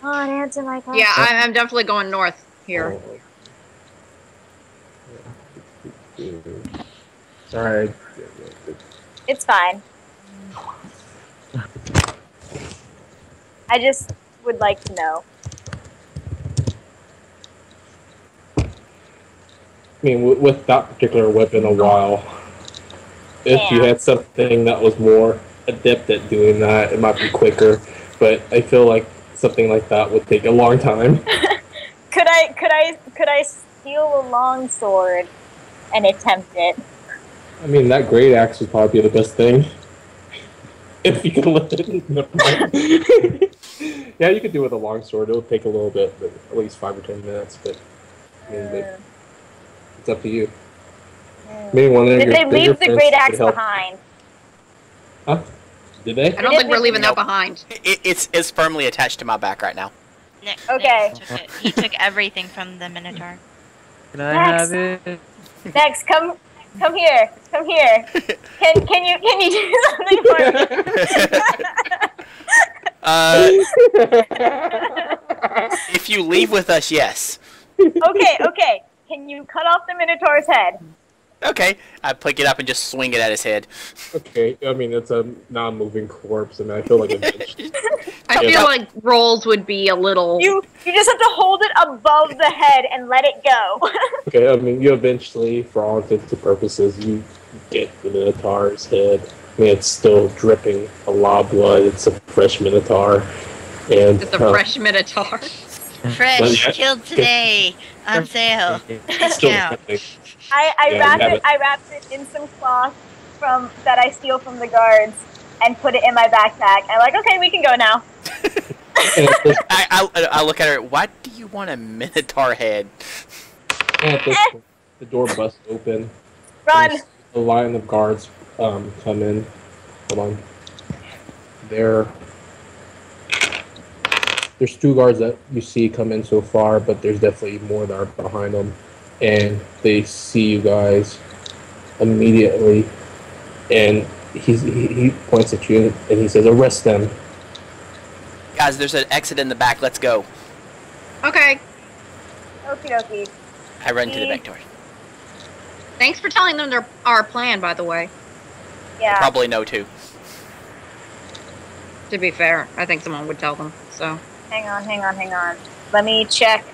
Come on, answer my question. Yeah, I'm definitely going north here. Sorry. It's fine. I just would like to know. I mean, with that particular weapon, a while. If you Yeah. had something that was more adept at doing that, it might be quicker. But I feel like something like that would take a long time. Could I steal a longsword and attempt it? I mean, that great axe would probably be the best thing. If you could lift it. Yeah, you could do it with a longsword. It would take a little bit, but at least 5 or 10 minutes. But I mean, it's up to you. Maybe one of Did your they bigger leave the friends great could axe help. behind? Huh? Did they? I don't think we're leaving that behind. It's firmly attached to my back right now. Nick, Okay. Nick took it. He took everything from the Minotaur. Can I have it? Next, come here. Come here. Can you do something for me? If you leave with us, yes. Okay. Can you cut off the Minotaur's head? Okay. I pick it up and just swing it at his head. Okay, I mean, it's a non-moving corpse, and I feel like eventually... I feel like rolls would be a little. You just have to hold it above the head and let it go. Okay, I mean, you eventually, for all intents and purposes, you get the Minotaur's head. I mean, it's still dripping a lot of blood. It's a fresh Minotaur. And, It's a fresh Minotaur. Fresh, killed today, on sale, discount. I wrapped it in some cloth that I steal from the guards and put it in my backpack. I'm like, okay, we can go now. I look at her. Why do you want a Minotaur head? And at this point, the door busts open. Run! A line of guards come in. Hold on. There's 2 guards that you see come in so far, but there's definitely more that are behind them. And they see you guys immediately. And he points at you and he says, arrest them. Guys, there's an exit in the back. Let's go. Okay. Okie dokie. I run to the back door. Thanks for telling them our plan, by the way. Yeah. Probably no too. To be fair, I think someone would tell them, so. Hang on. Let me check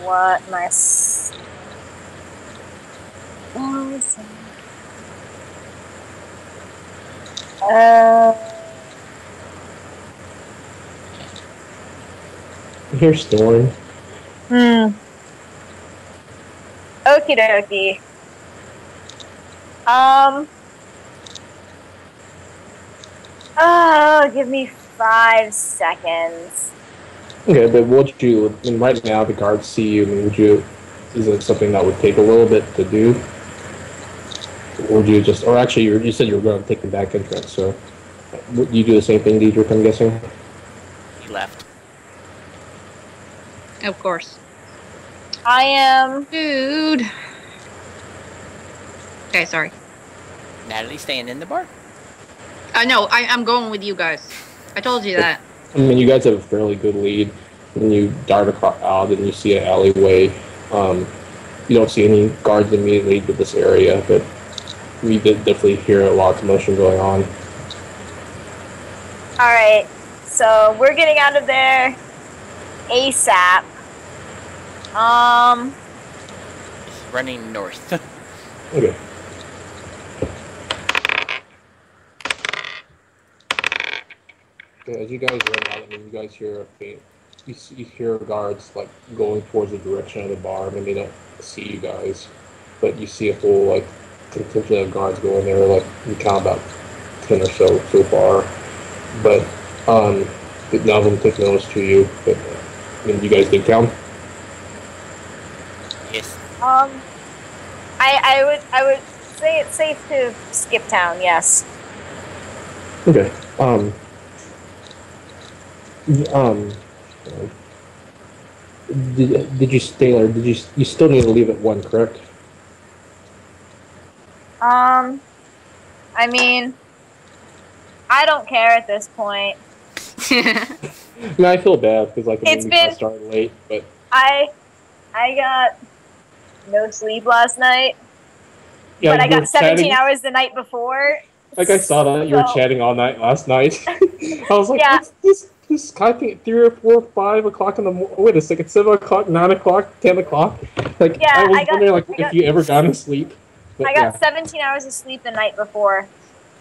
what my... Here's snoring. Okie dokie. Give me 5 seconds. Okay, but would you, I mean, right now the guards see you, I mean, is it something that would take a little bit to do? Or would you just, or actually you said you were going to take the back entrance, so would you do the same thing, Diedrich, I'm guessing? He left. Of course. I am... Dude. Okay, sorry. Natalie staying in the bar? No, I'm going with you guys. I told you that. I mean, you guys have a fairly good lead. When you dart across out and you see an alleyway, you don't see any guards immediately to this area, but we did definitely hear a lot of commotion going on. Alright, so we're getting out of there ASAP. He's running north. Okay. As you guys run out, I mean, you guys hear a faint. You hear guards like going towards the direction of the bar. I mean, they don't see you guys, but you see a whole like contingent of guards going there. Like you count about 10 or so far, but none of them take notice to you. But I mean, you guys did count. Yes. I would say it's safe to skip town. Yes. Okay. Did you stay there? You still need to leave at 1, correct? I mean, I don't care at this point. No, I feel bad because like It's we been- started late, but I got no sleep last night, yeah, but I we were got 17 chatting- hours the night before. Like I saw that you were So- chatting all night last night. I was like, Yeah. what's this? I think 3 or 4, 5 o'clock in the morning. Wait a second, 7 o'clock, 9 o'clock, 10 o'clock. Like Yeah, I was I got- wondering, like, I got- if you ever got to sleep. But, I got yeah. 17 hours of sleep the night before.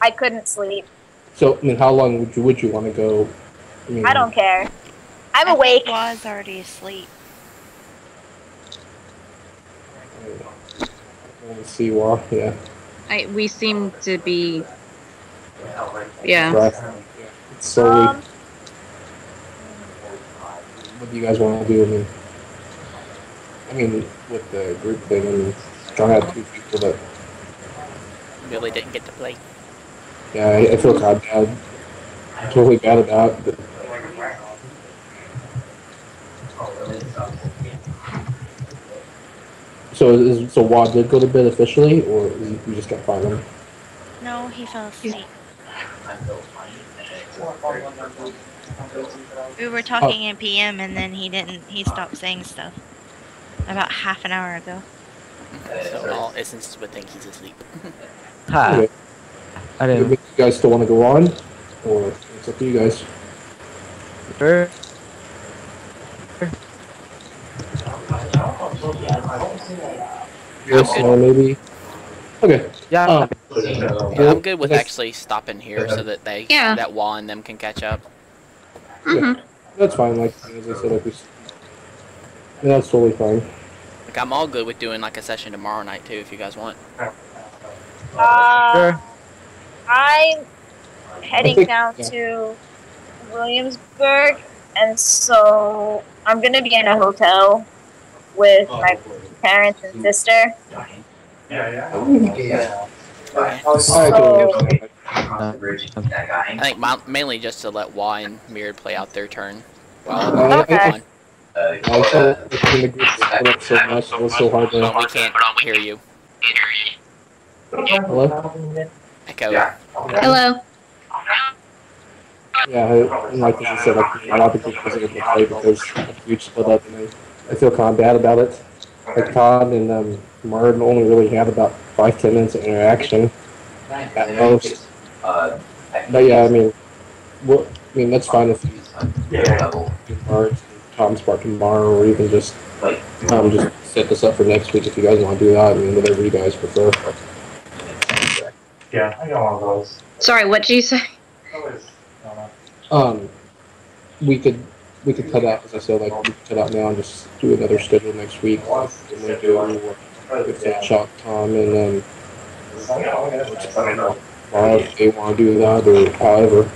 I couldn't sleep. So, I mean, how long would you want to go? I mean, I don't care. I'm I awake. was already asleep. Let's see. Well, yeah. We seem to be. Yeah. Right. It's slowly. Um, What do you guys want to do? I mean, with the group thing, I mean, trying to have 2 people that. Billy didn't get to play. Yeah, I feel kind of bad. Totally bad about it. But so Wad did go to bed officially, or you just got fired? No, he fell asleep. We were talking in PM, and then he didn't. He stopped saying stuff about half an hour ago. So in all instances would think he's asleep. Ha! Okay. I You didn't. guys still want to go on? Or it's up to you guys. Sure. Yes, or maybe. Okay. Yeah. Yeah, I'm good with actually stopping here so that Yeah. that Wall and them can catch up. Mm-hmm. That's fine. Like as I said, like that's totally fine. Like I'm all good with doing like a session tomorrow night too, if you guys want. Sure. I'm heading think- down yeah. to Williamsburg, and so I'm gonna be in a hotel with my parents and sister. I think mainly just to let Wall and Mirror play out their turn while Okay. on. I felt like in the group split up so much. It was so hard to. We can't hear you. Hello. Echo. Hello. Yeah, and like I said, like a lot of the group wasn't able to play because the group split up, and I feel kind of bad about it. Like Todd and Martin only really had about 5-10 minutes of interaction at most. But yeah, I mean, that's fine if Martin, Tom's part tomorrow, or even just set this up for next week if you guys want to do that. I mean, whatever you guys prefer. Yeah, I got one of those. Sorry, what did you say? We could cut out, as I said, like we could cut out now and just do another schedule next week. And we do if they shot Tom and tomorrow if they want to do that or however.